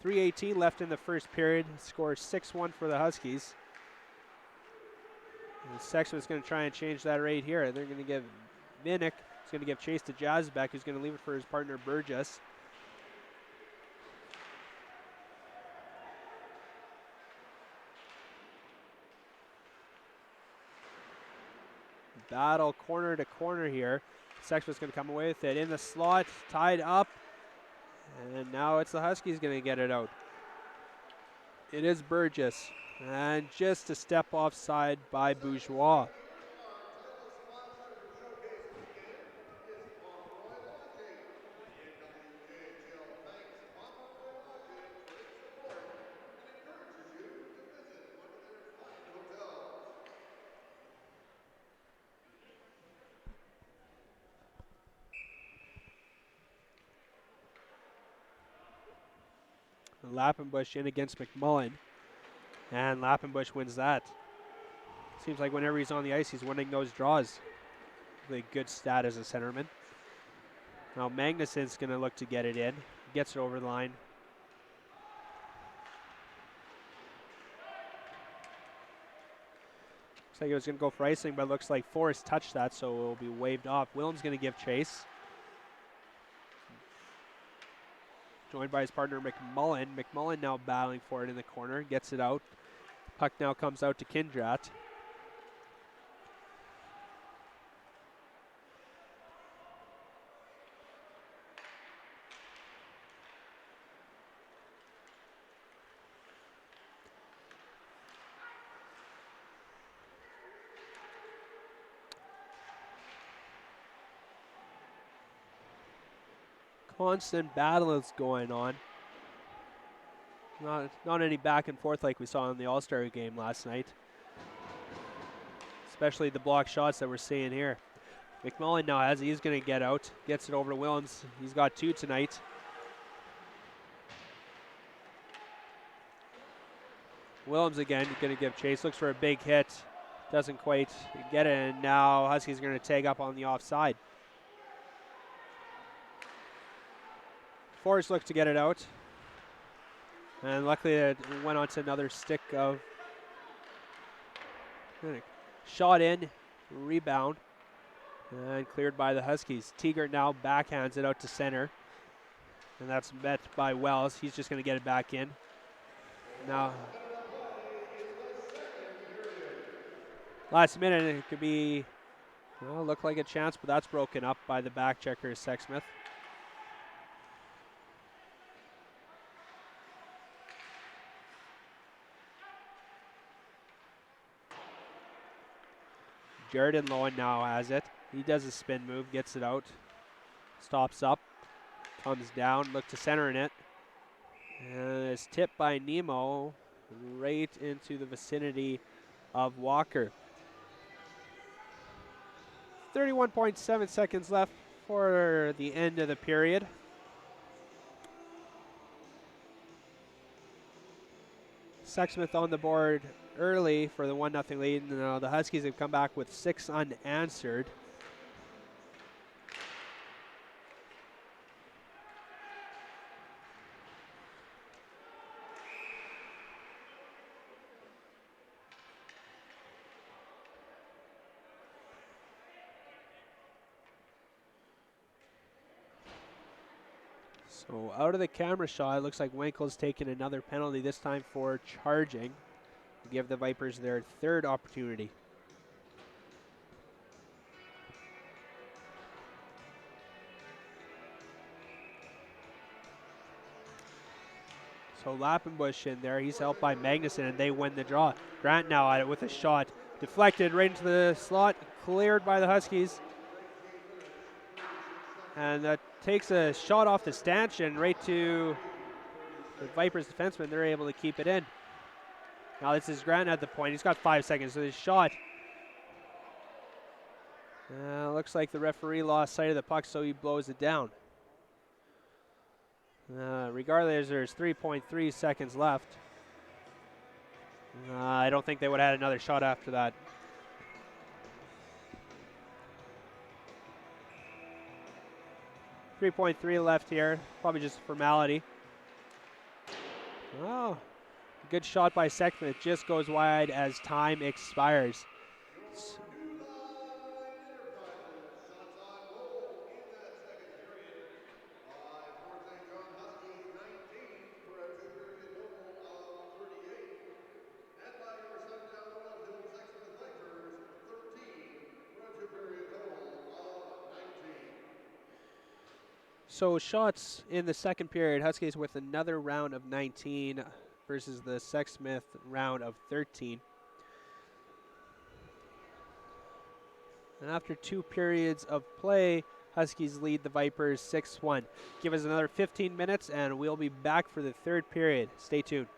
.318 left in the first period. Score 6-1 for the Huskies. And Sexsmith's going to try and change that right here. They're going to give Minnick. He's going to give chase to Jazbeck, who's going to leave it for his partner Burgess. Battle corner to corner here. Sexsmith's going to come away with it. In the slot, tied up. And now it's the Huskies going to get it out. It is Burgess. And just a step offside by Bourgeois. Lappenbush in against McMullen. And Lappenbush wins that. Seems like whenever he's on the ice, he's winning those draws. Really good stat as a centerman. Now Magnuson's going to look to get it in. Gets it over the line. Looks like it was going to go for icing, but it looks like Forrest touched that, so it will be waved off. Willem's going to give chase. Joined by his partner McMullen. McMullen now battling for it in the corner. Gets it out. Puck now comes out to Kindrat. Constant battle is going on. Not any back and forth like we saw in the All-Star game last night. Especially the block shots that we're seeing here. McMullen now has it. He's going to get out. Gets it over to Willems. He's got 2 tonight. Willems again going to give chase. Looks for a big hit. Doesn't quite get it. And now Huskies are going to tag up on the offside. Forrest looked to get it out. And luckily it went on to another stick of shot in, rebound, and cleared by the Huskies. Teager now backhands it out to center. And that's met by Wells. He's just going to get it back in. Now, last minute it could be, well, look like a chance, but that's broken up by the back checker, Sexsmith. Jared Lowen now has it. He does a spin move, gets it out, stops up, comes down, look to center in it. And it's tipped by Nemo right into the vicinity of Walker. 31.7 seconds left for the end of the period. Sexsmith on the board early for the 1-0 lead. The Huskies have come back with 6 unanswered. So out of the camera shot, it looks like Winkle's taking another penalty, this time for charging. To give the Vipers their 3rd opportunity. So Lappenbush in there, he's helped by Magnuson, and they win the draw. Grant now at it with a shot. Deflected right into the slot, cleared by the Huskies. And that takes a shot off the stanchion right to the Vipers defenseman. They're able to keep it in. Now this is Grant at the point. He's got 5 seconds. So his shot Looks like the referee lost sight of the puck, so he blows it down. Regardless, there's 3.3 seconds left. I don't think they would have had another shot after that. .3 left here, probably just formality. Oh, good shot by Sexsmith, just goes wide as time expires. Shots on goal in that second period by Fort St. John Huskies 19 for a two-period total of 38. And by your Sundown Nolan Hill Sexsmith Lakers 13 for a two-period total of 19. So shots in the second period, Huskies with another round of 19 versus the Sexsmith round of 13. And after 2 periods of play, Huskies lead the Vipers 6-1. Give us another 15 minutes and we'll be back for the third period. Stay tuned.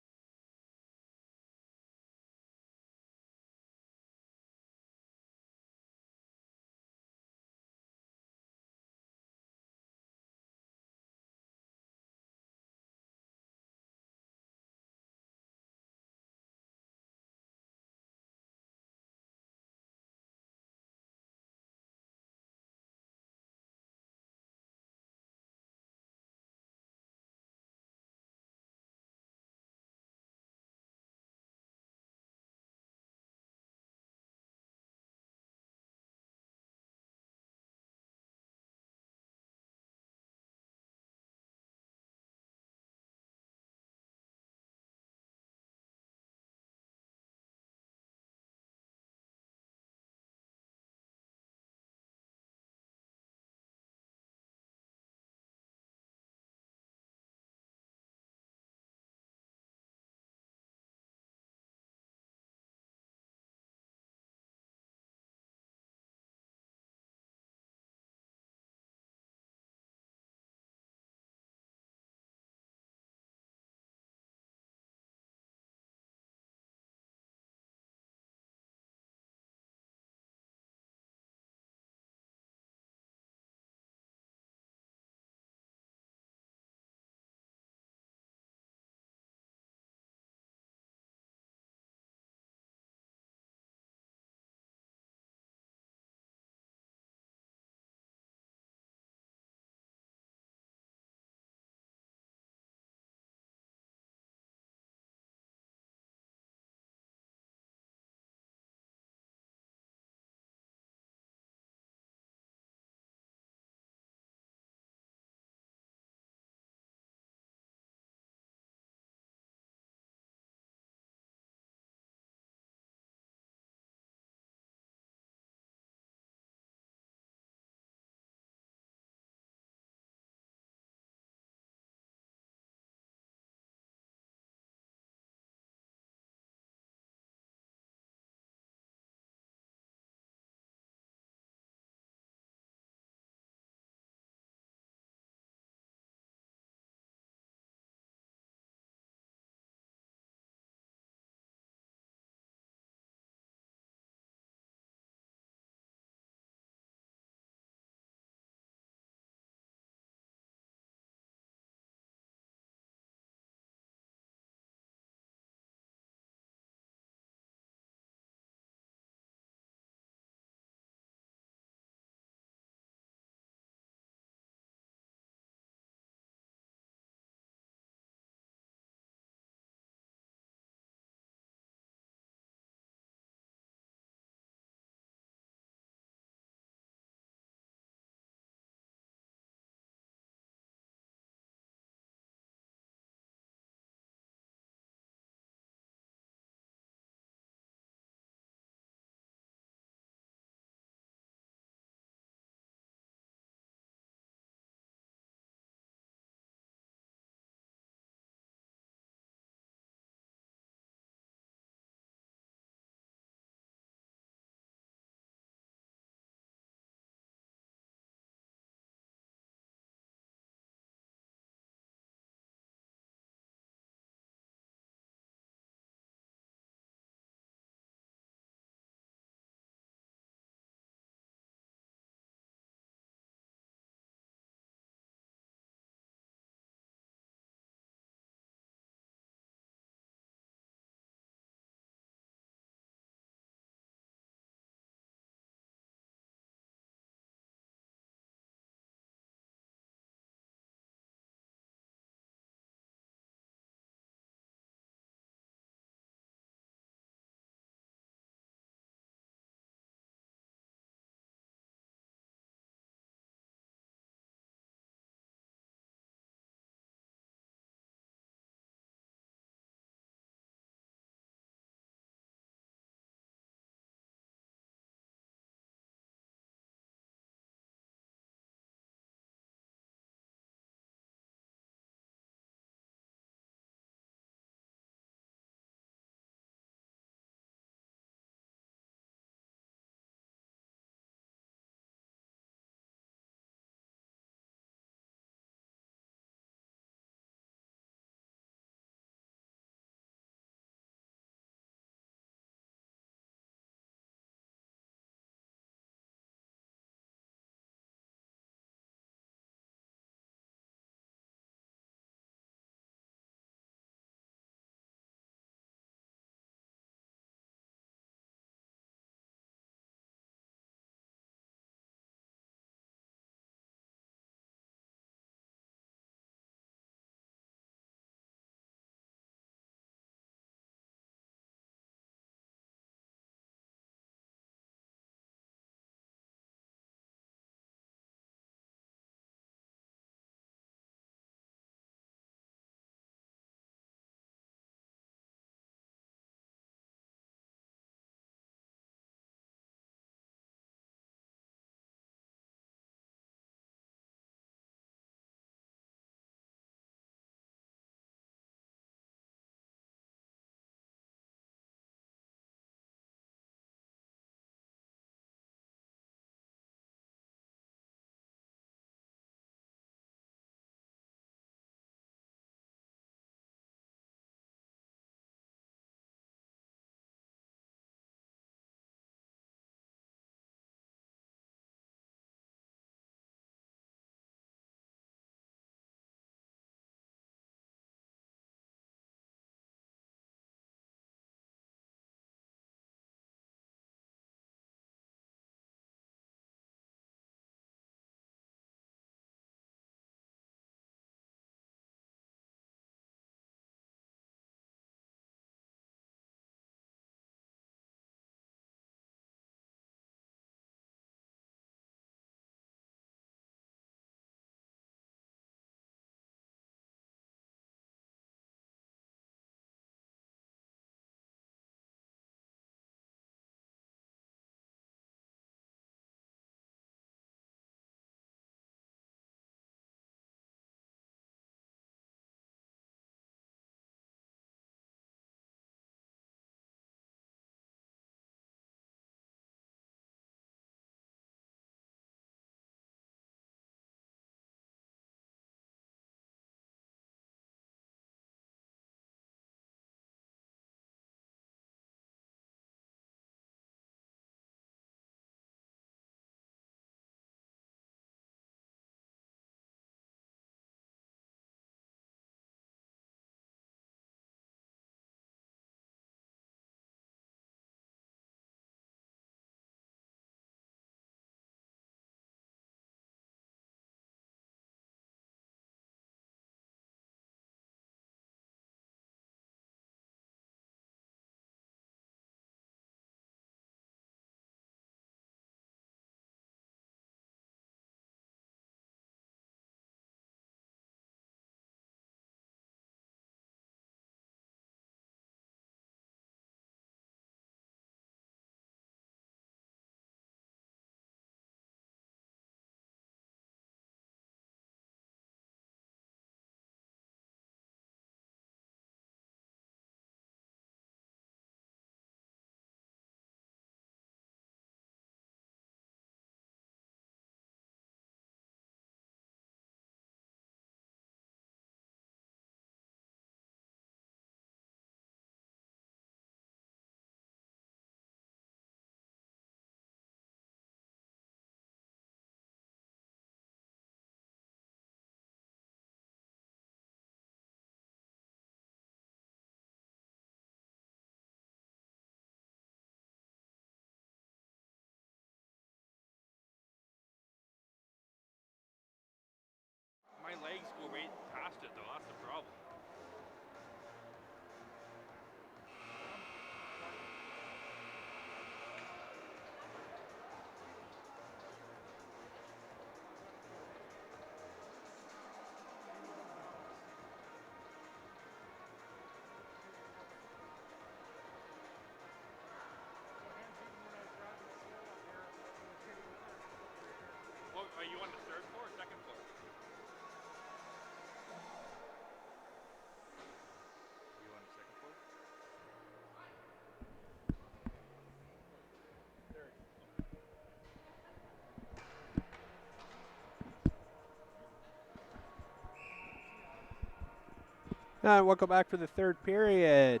And welcome back for the third period.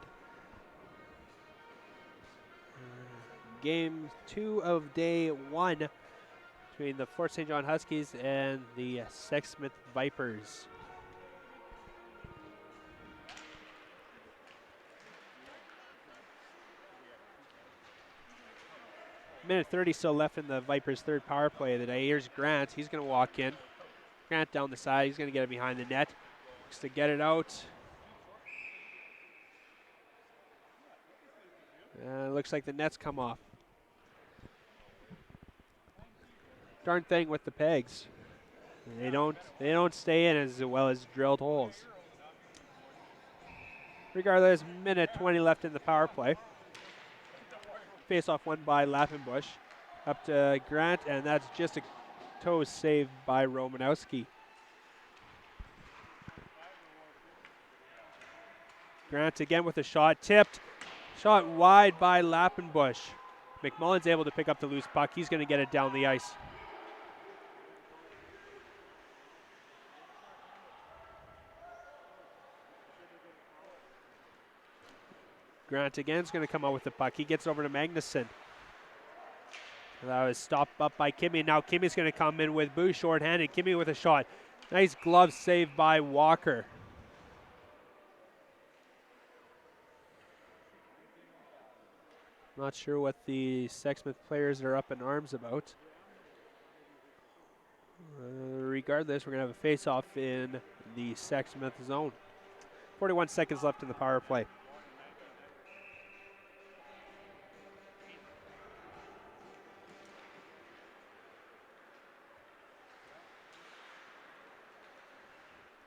Game 2 of day 1 between the Fort St. John Huskies and the Sexsmith Vipers. Minute 30 still left in the Vipers' third power play of the day. Here's Grant. He's going to walk in. Grant down the side. He's going to get it behind the net. Looks to get it out. Looks like the net's come off. Darn thing with the pegs. They don't stay in as well as drilled holes. Regardless, minute 20 left in the power play. Face-off won by Lappenbush. Up to Grant, and that's just a toe saved by Romanowski. Grant again with a shot, tipped. Shot wide by Lappenbush. McMullen's able to pick up the loose puck. He's going to get it down the ice. Grant again is going to come out with the puck. He gets over to Magnuson. That was stopped up by Kimmy. Now Kimmy's going to come in with Boo short-handed. Kimmy with a shot. Nice glove save by Walker. Not sure what the Sexsmith players are up in arms about. Regardless, we're going to have a face-off in the Sexsmith zone. 41 seconds left in the power play.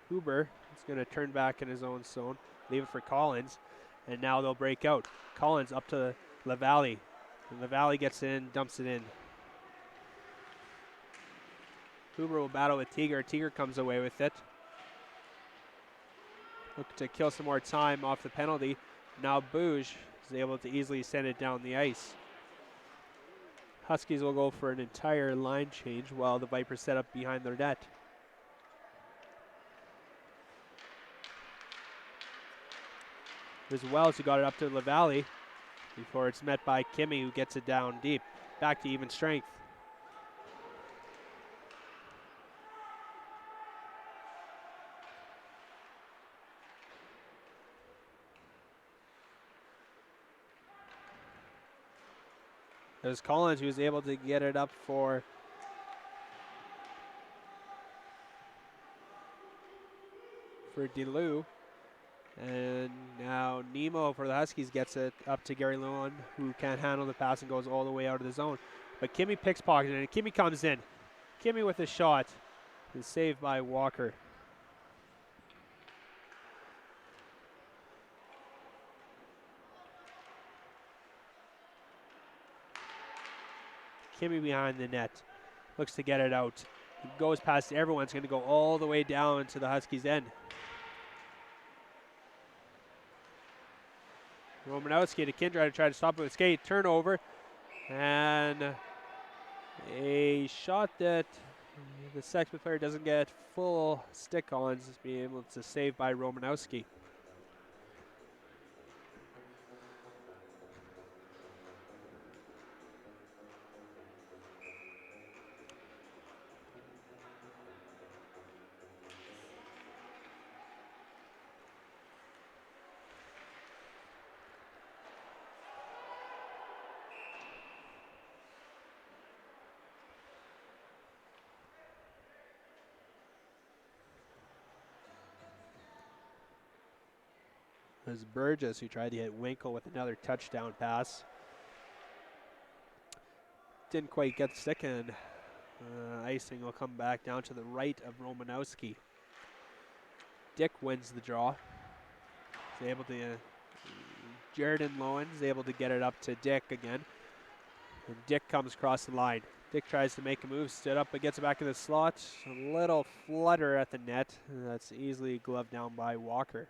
Huber is going to turn back in his own zone, leave it for Collins, and now they'll break out. Collins up to LaValle. And LaValle gets in, dumps it in. Huber will battle with Tiger. Tiger comes away with it. Look to kill some more time off the penalty. Now Bouge is able to easily send it down the ice. Huskies will go for an entire line change while the Vipers set up behind their net. There's Wells who got it up to LaValle before it's met by Kimmy, who gets it down deep. Back to even strength. There's Collins, who was able to get it up for DeLue. And now Nemo for the Huskies gets it up to Gary Lewin, who can't handle the pass and goes all the way out of the zone. But Kimmy picks pocket and Kimmy comes in. Kimmy with a shot is saved by Walker. Kimmy behind the net. Looks to get it out. He goes past everyone. It's going to go all the way down to the Huskies' end. Romanowski to Kindra to try to stop it with skate. Turnover. And a shot that the Sexsmith player doesn't get full stick on, is being able to save by Romanowski. There's Burgess, who tried to hit Winkle with another touchdown pass. Didn't quite get the stick, and icing will come back down to the right of Romanowski. Dick wins the draw. He's able to, Jaredon Lowen is able to get it up to Dick again. And Dick comes across the line. Dick tries to make a move, stood up, but gets it back in the slot. A little flutter at the net. That's easily gloved down by Walker.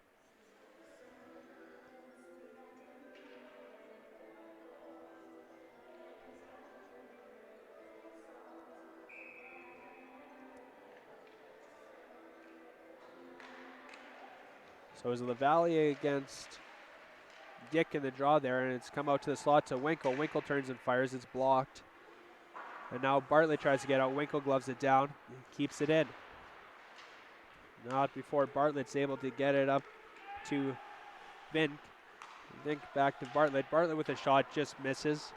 So it was LaValle against Dick in the draw there, and it's come out to the slot to Winkle. Winkle turns and fires. It's blocked. And now Bartlett tries to get out. Winkle gloves it down. Keeps it in. Not before Bartlett's able to get it up to Vink. Vink back to Bartlett. Bartlett with a shot, just misses.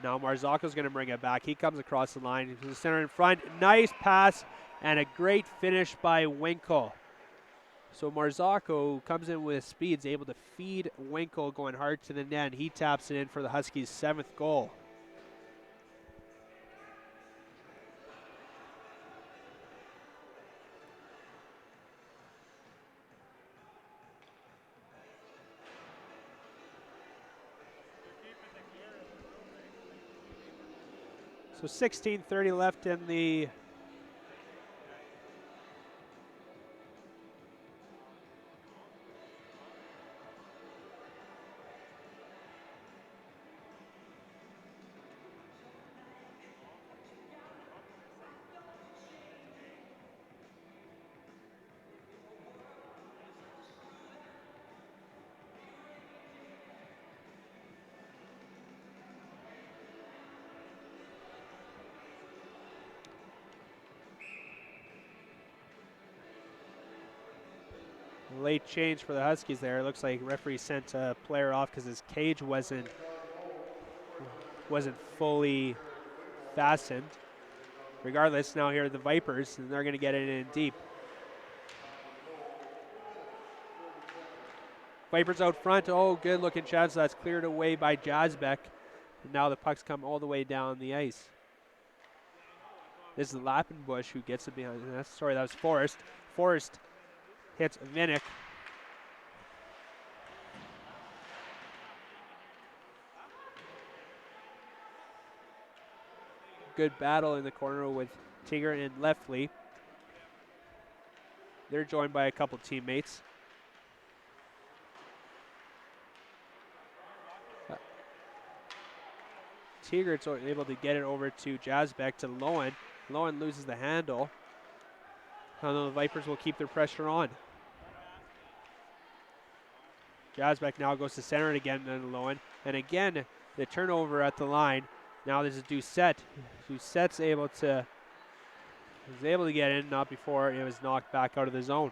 Now Marzocco's going to bring it back. He comes across the line. He's the center in front. Nice pass and a great finish by Winkle. So Marzocco comes in with speed, is able to feed Winkle going hard to the net. He taps it in for the Huskies' 7th goal. So 16:30 left in the late change for the Huskies there. It looks like referee sent a player off because his cage wasn't fully fastened. Regardless, now here are the Vipers, and they're going to get it in deep. Vipers out front. Oh, good looking chance. That's cleared away by Jasbeck. And now the puck's come all the way down the ice. This is Lappenbush who gets it behind. Sorry, that was Forrest. Forrest hits Vinnick. Good battle in the corner with Tigger and Leftley. They're joined by a couple teammates. Tigger's able to get it over to Jasbeck to Lowen. Lowen loses the handle. Although the Vipers will keep their pressure on. Jasbeck now goes to center it again, then Lowen. And again, the turnover at the line. Now this is Doucette. Doucette's able to get in, not before it was knocked back out of the zone.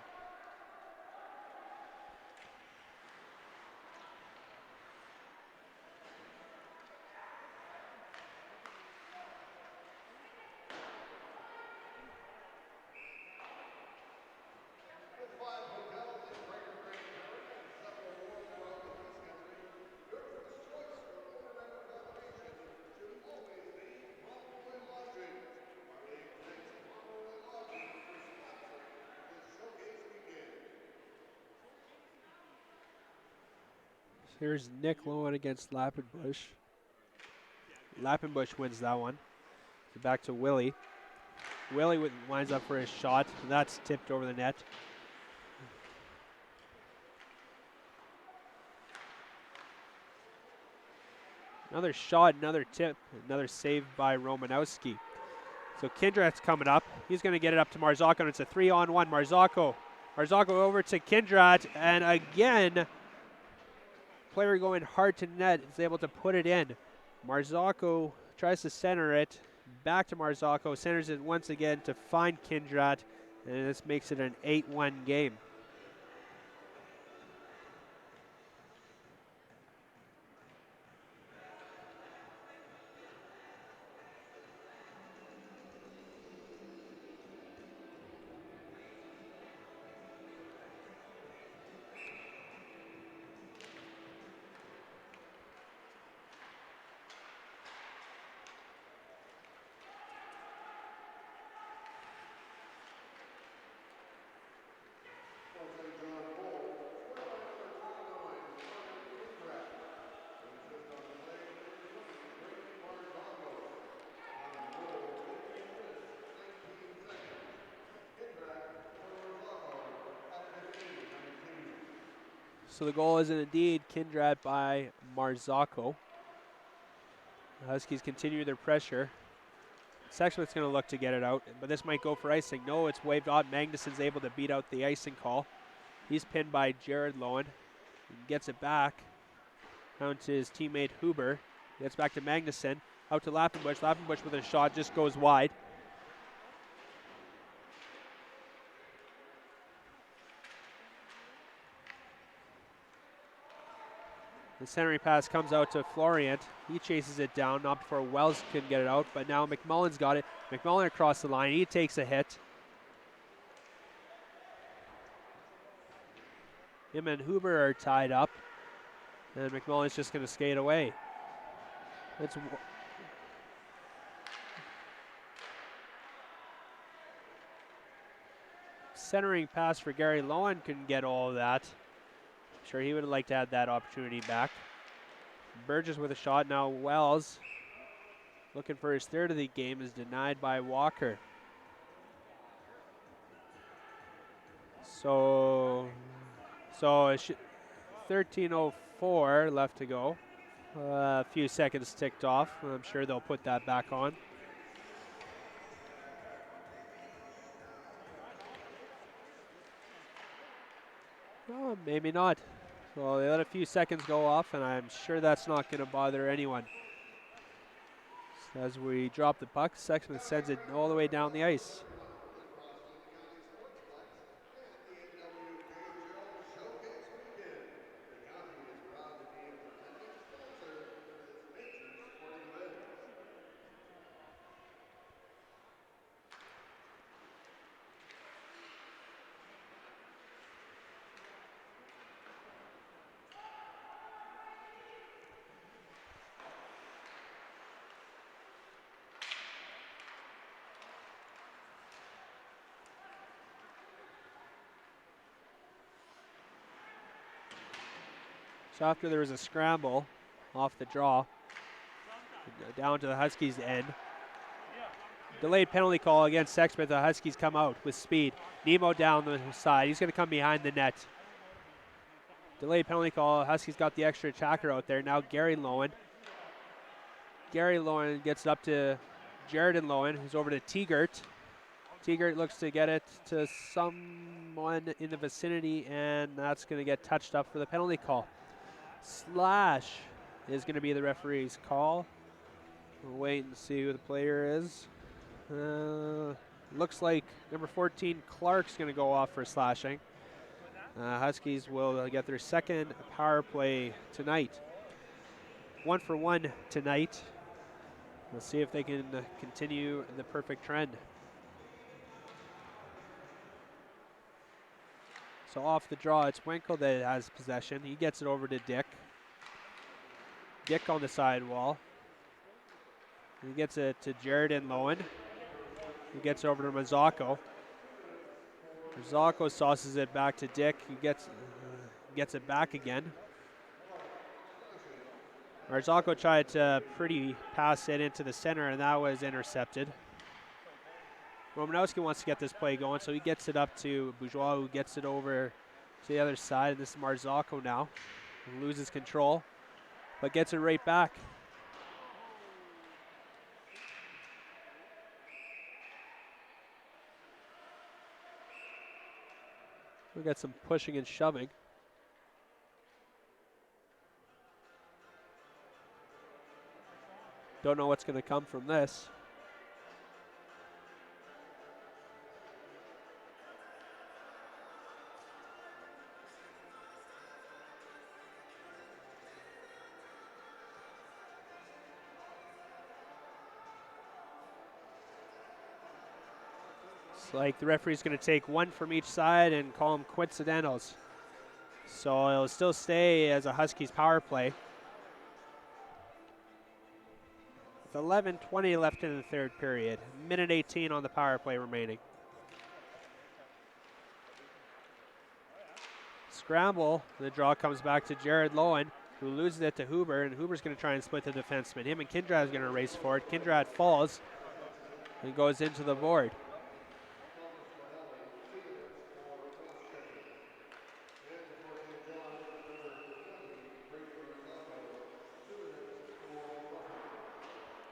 Here's Nick Lowen against Lappenbush. Lappenbush wins that one. Back to Willie. Willie lines up for his shot. That's tipped over the net. Another shot, another tip, another save by Romanowski. So Kindrat's coming up. He's going to get it up to Marzocco, and it's a 3-on-1. Marzocco over to Kindrat, and again, player going hard to net is able to put it in. Marzocco tries to center it. Back to Marzocco. Centers it once again to find Kindrat. And this makes it an 8-1 game. So the goal is indeed Kindrat by Marzocco. The Huskies continue their pressure. Sexsmith's going to look to get it out, but this might go for icing. No, it's waved off. Magnuson's able to beat out the icing call. He's pinned by Jared Lowen. He gets it back down to his teammate Huber. Gets back to Magnuson. Out to Lappenbush. Lappenbush with a shot just goes wide. The centering pass comes out to Florian. He chases it down, not before Wells can get it out, but now McMullen's got it. McMullen across the line. He takes a hit. Him and Huber are tied up, and McMullen's just going to skate away. It's centering pass for Gary Lowen couldn't get all of that. Sure, he would have liked to have that opportunity back. Burgess with a shot. Now Wells, looking for his third of the game, is denied by Walker. So 13:04 left to go. A few seconds ticked off. I'm sure they'll put that back on. Oh, maybe not. Well, they let a few seconds go off, and I'm sure that's not going to bother anyone. So as we drop the puck, Sexsmith sends it all the way down the ice. So after there was a scramble off the draw, down to the Huskies' end. Delayed penalty call against Sexsmith. The Huskies come out with speed. Nemo down the side. He's going to come behind the net. Delayed penalty call. Huskies got the extra attacker out there. Now Gary Lowen. Gary Lowen gets it up to Jared Lowen, who's over to Tegert. Tegert looks to get it to someone in the vicinity, and that's going to get touched up for the penalty call. Slash is going to be the referee's call. We'll wait and see who the player is. Looks like number 14, Clark's going to go off for slashing. Huskies will get their second power play tonight. 1-for-1 tonight. We'll see if they can continue the perfect trend. So off the draw, it's Winkle that has possession. He gets it over to Dick. Dick on the sidewall. He gets it to Jared and Lowen. He gets it over to Mazzocco. Mazzocco sauces it back to Dick. He gets it back again. Marzocco tried to pretty pass it into the center, and that was intercepted. Romanowski wants to get this play going, so he gets it up to Bourgeois, who gets it over to the other side. And this is Marzocco now. He loses control, but gets it right back. We got some pushing and shoving. Don't know what's going to come from this. It's like the referee's going to take one from each side and call them coincidentals. So it'll still stay as a Huskies power play. 11:20 left in the third period. Minute 18 on the power play remaining. Scramble. The draw comes back to Jared Lowen, who loses it to Huber, and Huber's going to try and split the defenseman. Him and Kindrad's going to race for it. Kindrad falls and goes into the board.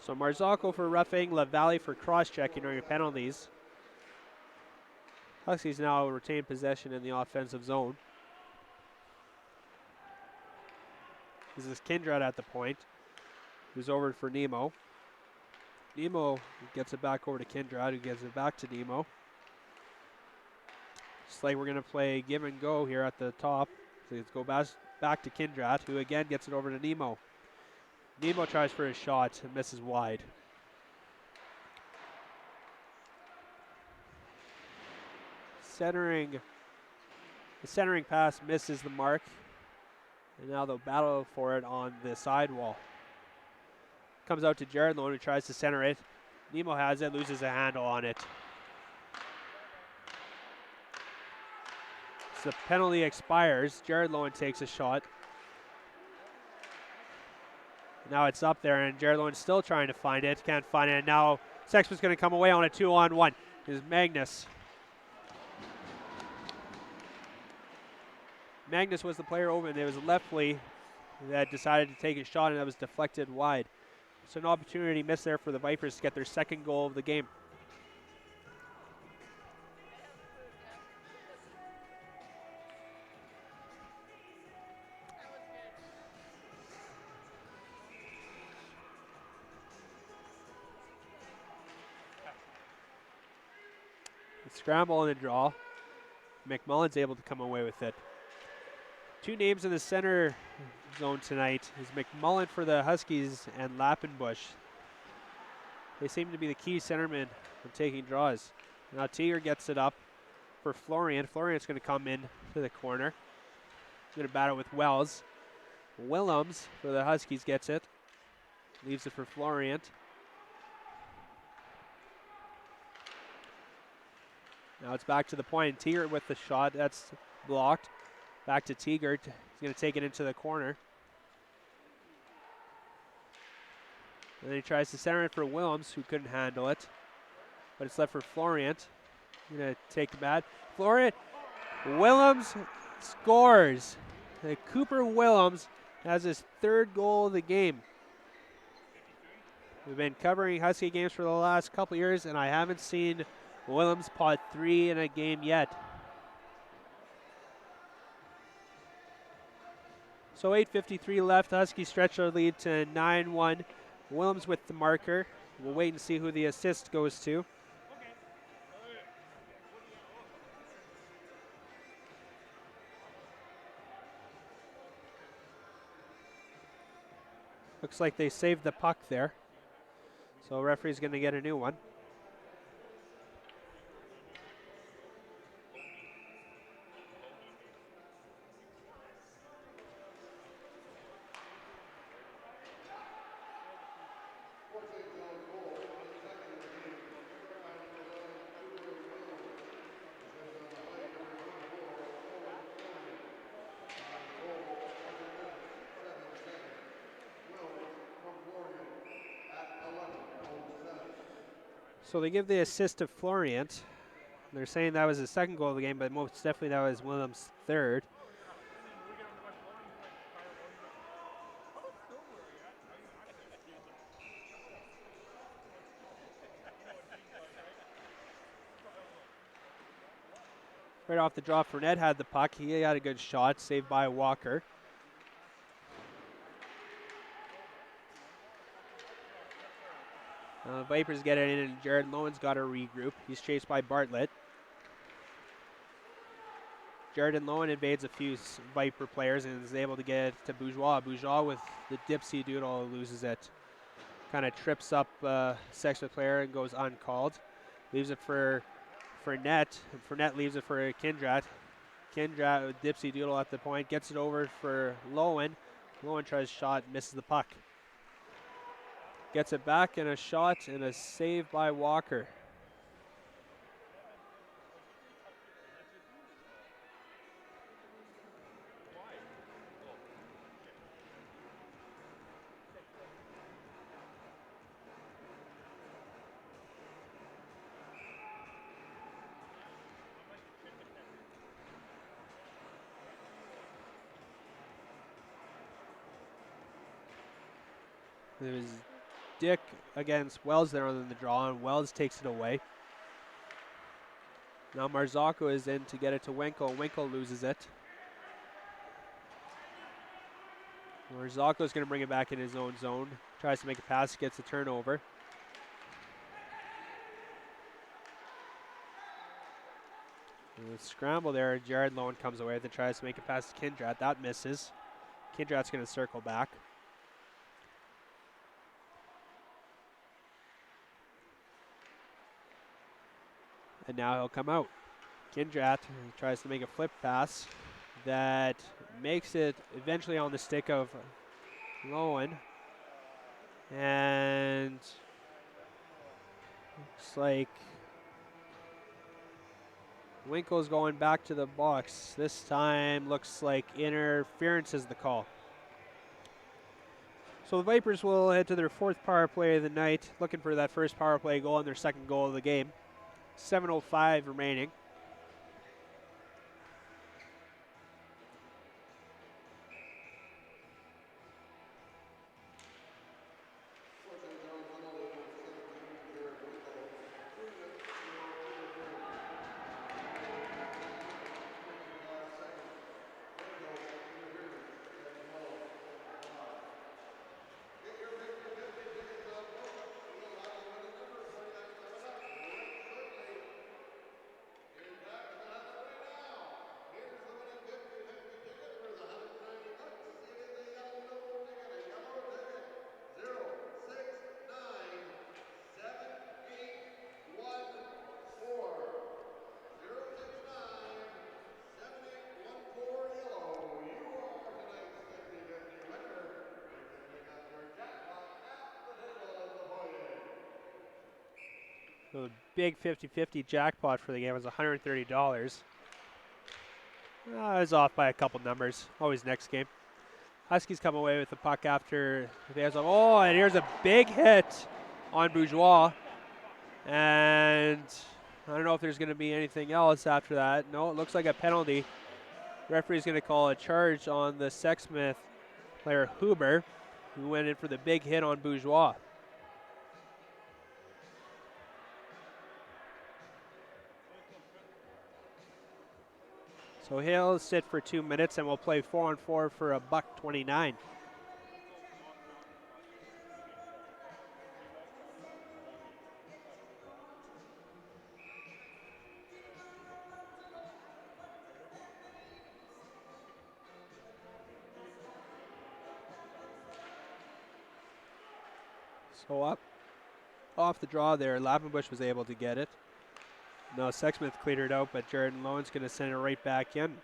So Marzocco for roughing, LaValle for cross-checking or your penalties. Huskies now retain possession in the offensive zone. This is Kindred at the point, who's over for Nemo. Nemo gets it back over to Kindred, who gives it back to Nemo. It's like we're going to play give and go here at the top. So let's go back to Kindred, who again gets it over to Nemo. Nemo tries for a shot and misses wide. The centering pass misses the mark. And now they'll battle for it on the sidewall. Comes out to Jared Lone, who tries to center it. Nemo has it, loses a handle on it. So the penalty expires. Jared Lowen takes a shot. Now it's up there, and Jared Lowen's still trying to find it. Can't find it. And now Sexsmith's going to come away on a 2-on-1. Is Magnus. Magnus was the player open. It was Leftley that decided to take a shot, and that was deflected wide. So an opportunity missed there for the Vipers to get their second goal of the game. Scramble and a draw. McMullen's able to come away with it. Two names in the center zone tonight is McMullen for the Huskies and Lappenbush. They seem to be the key centermen for taking draws. Now Tiger gets it up for Florian. Florian's going to come in to the corner. He's going to battle with Wells. Willems for the Huskies gets it. Leaves it for Florian. Now it's back to the point. Tiger with the shot. That's blocked. Back to Tiger. He's going to take it into the corner. And then he tries to center it for Willems, who couldn't handle it. But it's left for Florian. Going to take the bat. Florian. Willems scores. Cooper Willems has his third goal of the game. We've been covering Husky games for the last couple years, and I haven't seen Willems pot 3 in a game yet. So 8:53 left. Huskies stretch their lead to 9-1. Willems with the marker. We'll wait and see who the assist goes to. Looks like they saved the puck there. So referee's going to get a new one. So they give the assist to Florian. They're saying that was his second goal of the game, but most definitely that was Willems' third. Right off the draw, Fournette had the puck. He had a good shot, saved by Walker. Vipers get it in, and Jared Lowen's got to regroup. He's chased by Bartlett. Jared Lowen invades a few Viper players and is able to get it to Bourgeois. Bourgeois with the dipsy doodle loses it. Kind of trips up Sexsmith player and goes uncalled. Leaves it for Fournette. Fournette leaves it for Kindred. Kindred with dipsy doodle at the point. Gets it over for Lowen. Lowen tries shot, misses the puck. Gets it back and a shot and a save by Walker. It was stick against Wells there on the draw, and Wells takes it away. Now Marzocco is in to get it to Winkle. Winkle loses it. Marzocco is going to bring it back in his own zone. Tries to make a pass, gets a turnover. And the scramble there, Jared Lowen comes away with it, tries to make a pass to Kindrat. That misses. Kindrat's going to circle back. And now he'll come out. Kindrat tries to make a flip pass that makes it eventually on the stick of Lowen. And looks like Winkle's going back to the box. This time looks like interference is the call. So the Vipers will head to their 4th power play of the night, looking for that first power play goal and their 2nd goal of the game. 7:05 remaining. So the big 50-50 jackpot for the game was $130. I was off by a couple numbers. Always next game. Huskies come away with the puck after the fans. Oh, and here's a big hit on Bourgeois. And I don't know if there's going to be anything else after that. No, it looks like a penalty. Referee's going to call a charge on the Sexsmith player Huber, who went in for the big hit on Bourgeois. So he'll sit for 2 minutes, and we'll play 4-on-4 for $1.29. So up off the draw there, Lappenbush was able to get it. No, Sexsmith cleared it out, but Jared Lowen's going to send it right back in.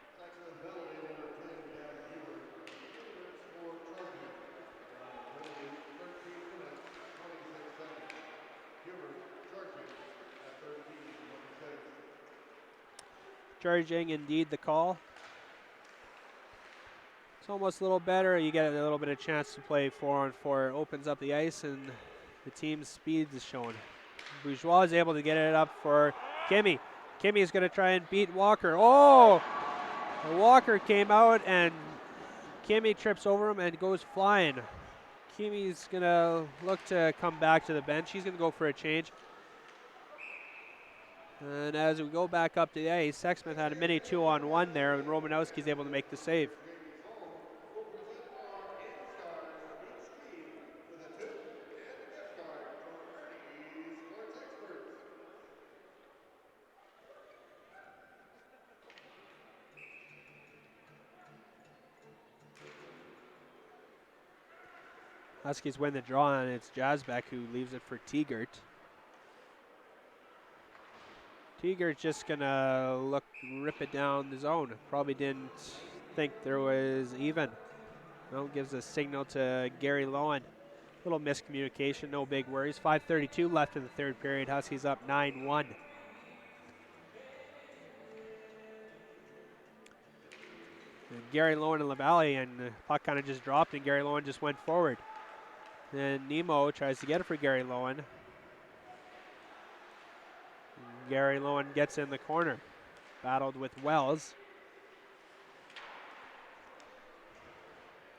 Charging indeed the call. It's almost a little better. You get a little bit of chance to play 4-on-4. It opens up the ice and the team's speed is shown. Bourgeois is able to get it up for Kimmy. Kimmy is going to try and beat Walker. Oh! Walker came out and Kimmy trips over him and goes flying. Kimmy's going to look to come back to the bench. He's going to go for a change. And as we go back up to the ice, Sexsmith had a mini 2-on-1 there, and Romanowski's able to make the save. Huskies win the draw, and it's Jasbeck who leaves it for Tegert. Tegert's just going to rip it down the zone. Probably didn't think there was even. Well, gives a signal to Gary Lowen. Little miscommunication, no big worries. 5:32 left in the 3rd period. Huskies up 9-1. And Gary Lowen and LaValle, and the puck kind of just dropped, and Gary Lowen just went forward. Then Nemo tries to get it for Gary Lowen. Gary Lowen gets in the corner. Battled with Wells.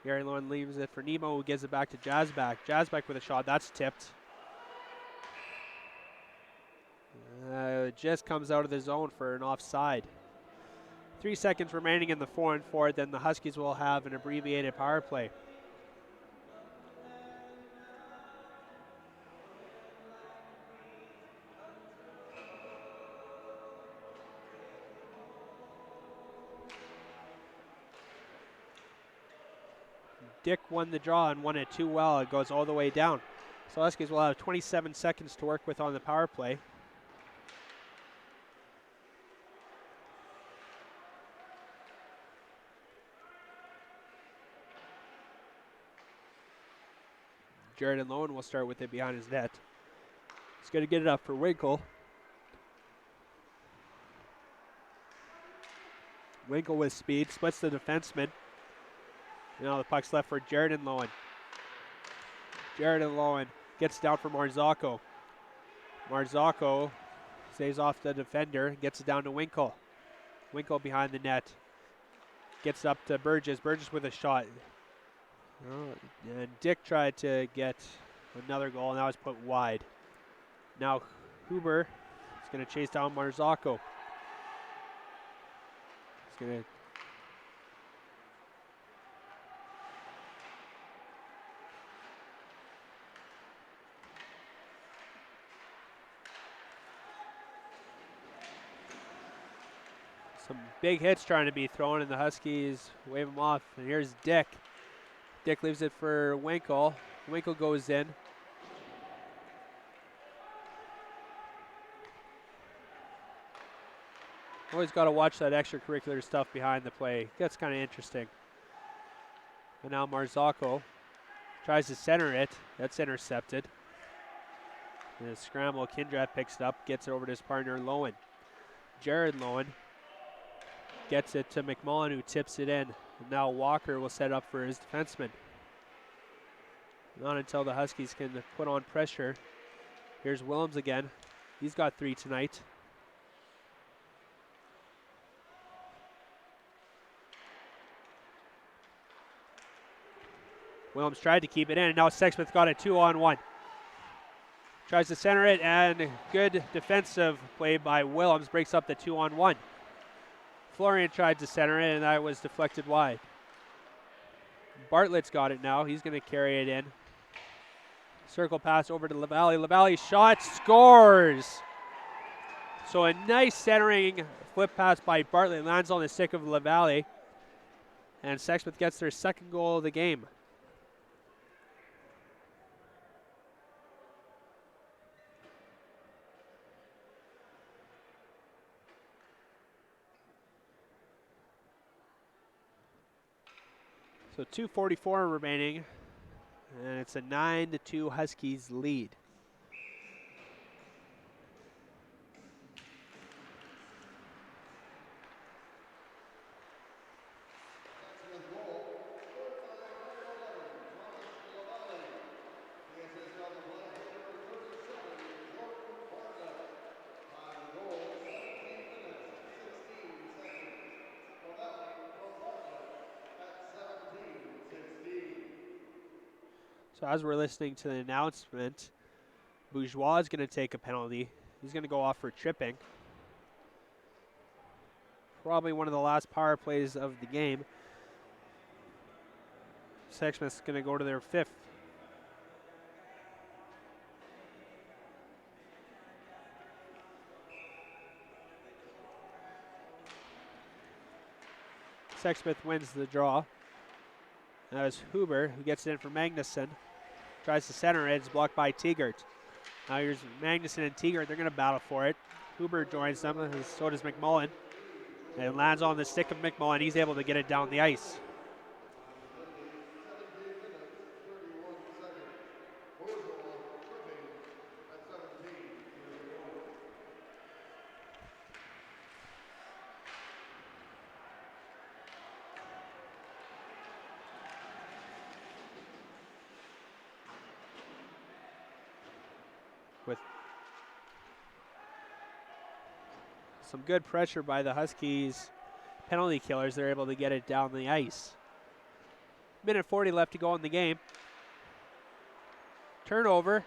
Gary Lowen leaves it for Nemo, who gives it back to Jazback. Jazback with a shot. That's tipped. Just comes out of the zone for an offside. 3 seconds remaining in the 4-on-4. Then the Huskies will have an abbreviated power play. Dick won the draw and won it too well. It goes all the way down. So Huskies will have 27 seconds to work with on the power play. Jared and Lowen will start with it behind his net. He's going to get it up for Winkle. Winkle with speed, splits the defenseman. Now the puck's left for Jared and Lowen. Jared and Lowen gets down for Marzocco. Marzocco stays off the defender, gets it down to Winkle. Winkle behind the net. Gets up to Burgess. Burgess with a shot. And Dick tried to get another goal, and that was put wide. Now Huber is going to chase down Marzocco. He's going to some big hits trying to be thrown, and the Huskies wave them off. And here's Dick. Dick leaves it for Winkle. Winkle goes in. Always got to watch that extracurricular stuff behind the play. That's kind of interesting. And now Marzocco tries to center it. That's intercepted. And a scramble, Kindrat picks it up, gets it over to his partner Lowen. Jared Lowen gets it to McMullen, who tips it in. And now Walker will set up for his defenseman. Not until the Huskies can put on pressure. Here's Willems again. He's got 3 tonight. Willems tried to keep it in, and now Sexsmith got a 2-on-1. Tries to center it, and good defensive play by Willems breaks up the 2-on-1. Florian tried to center it, and that was deflected wide. Bartlett's got it now. He's going to carry it in. Circle pass over to LaValle. LaValle shot, scores! So a nice centering flip pass by Bartlett lands on the stick of LaValle. And Sexsmith gets their second goal of the game. So 2:44 remaining, and it's a 9-2 Huskies lead. So as we're listening to the announcement, Bourgeois is going to take a penalty. He's going to go off for tripping. Probably one of the last power plays of the game. Sexsmith's going to go to their 5th. Sexsmith wins the draw. That is Huber, who gets it in for Magnuson. Tries to center it. It's blocked by Tegert. Now here's Magnuson and Tegert. They're going to battle for it. Huber joins them, and so does McMullen. And it lands on the stick of McMullen. He's able to get it down the ice. With some good pressure by the Huskies penalty killers, they're able to get it down the ice. Minute 40 left to go in the game. Turnover.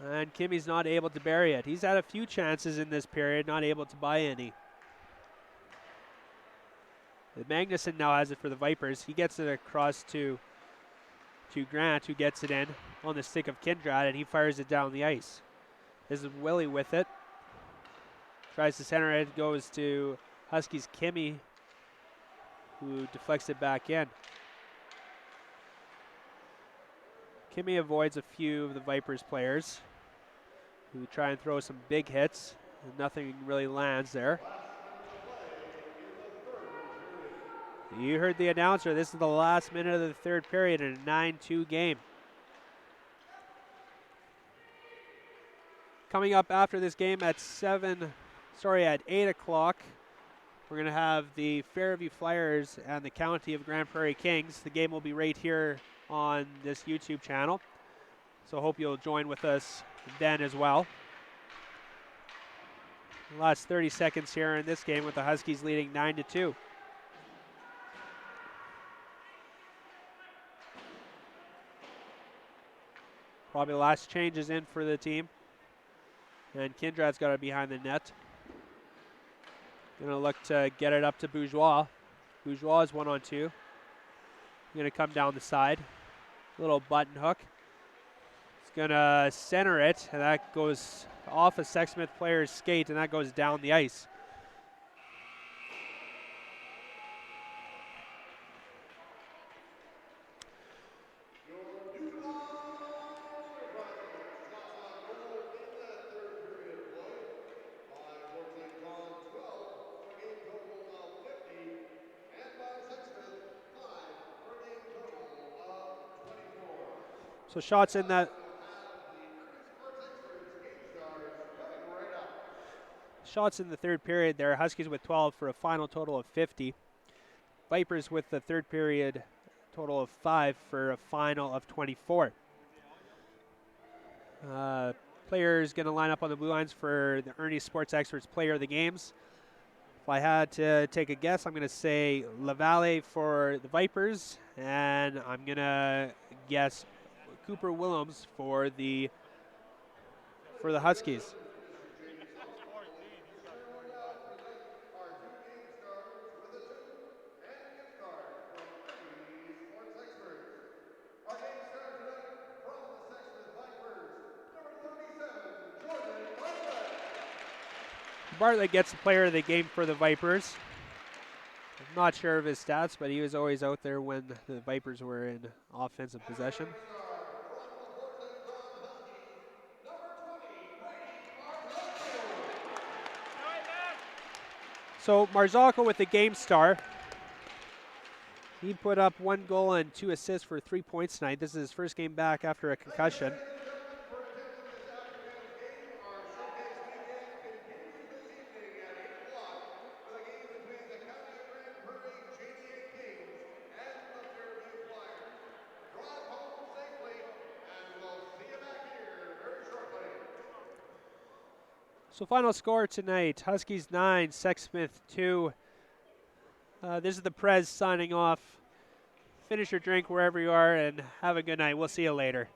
And Kimmy's not able to bury it. He's had a few chances in this period, not able to buy any. Magnuson now has it for the Vipers. He gets it across to Grant, who gets it in on the stick of Kindrad, and he fires it down the ice. This is Willie with it. Tries to center it, goes to Huskies' Kimmy, who deflects it back in. Kimmy avoids a few of the Vipers players who try and throw some big hits, and nothing really lands there. You heard the announcer. This is the last minute of the third period in a 9-2 game. Coming up after this game at 8 o'clock, we're going to have the Fairview Flyers and the County of Grand Prairie Kings. The game will be right here on this YouTube channel, so hope you'll join with us then as well. The last 30 seconds here in this game with the Huskies leading 9-2. Probably the last changes in for the team. And Kindrad's got it behind the net. Gonna look to get it up to Bourgeois. Bourgeois is 1-on-2. Gonna come down the side. Little button hook. He's gonna center it, and that goes off a Sexsmith player's skate, and that goes down the ice. So shots in that. Shots in the third period there. Huskies with 12 for a final total of 50. Vipers with the third period total of 5 for a final of 24. Players going to line up on the blue lines for the Ernie Sports Experts Player of the Games. If I had to take a guess, I'm going to say Lavalle for the Vipers, and I'm going to guess Cooper Willems for the Huskies. Bartlett gets the player of the game for the Vipers. I'm not sure of his stats, but he was always out there when the Vipers were in offensive possession. So Marzocco with the game star. He put up 1 goal and 2 assists for 3 points tonight. This is his first game back after a concussion. So final score tonight, Huskies 9, Sexsmith 2. This is the Prez signing off. Finish your drink wherever you are and have a good night. We'll see you later.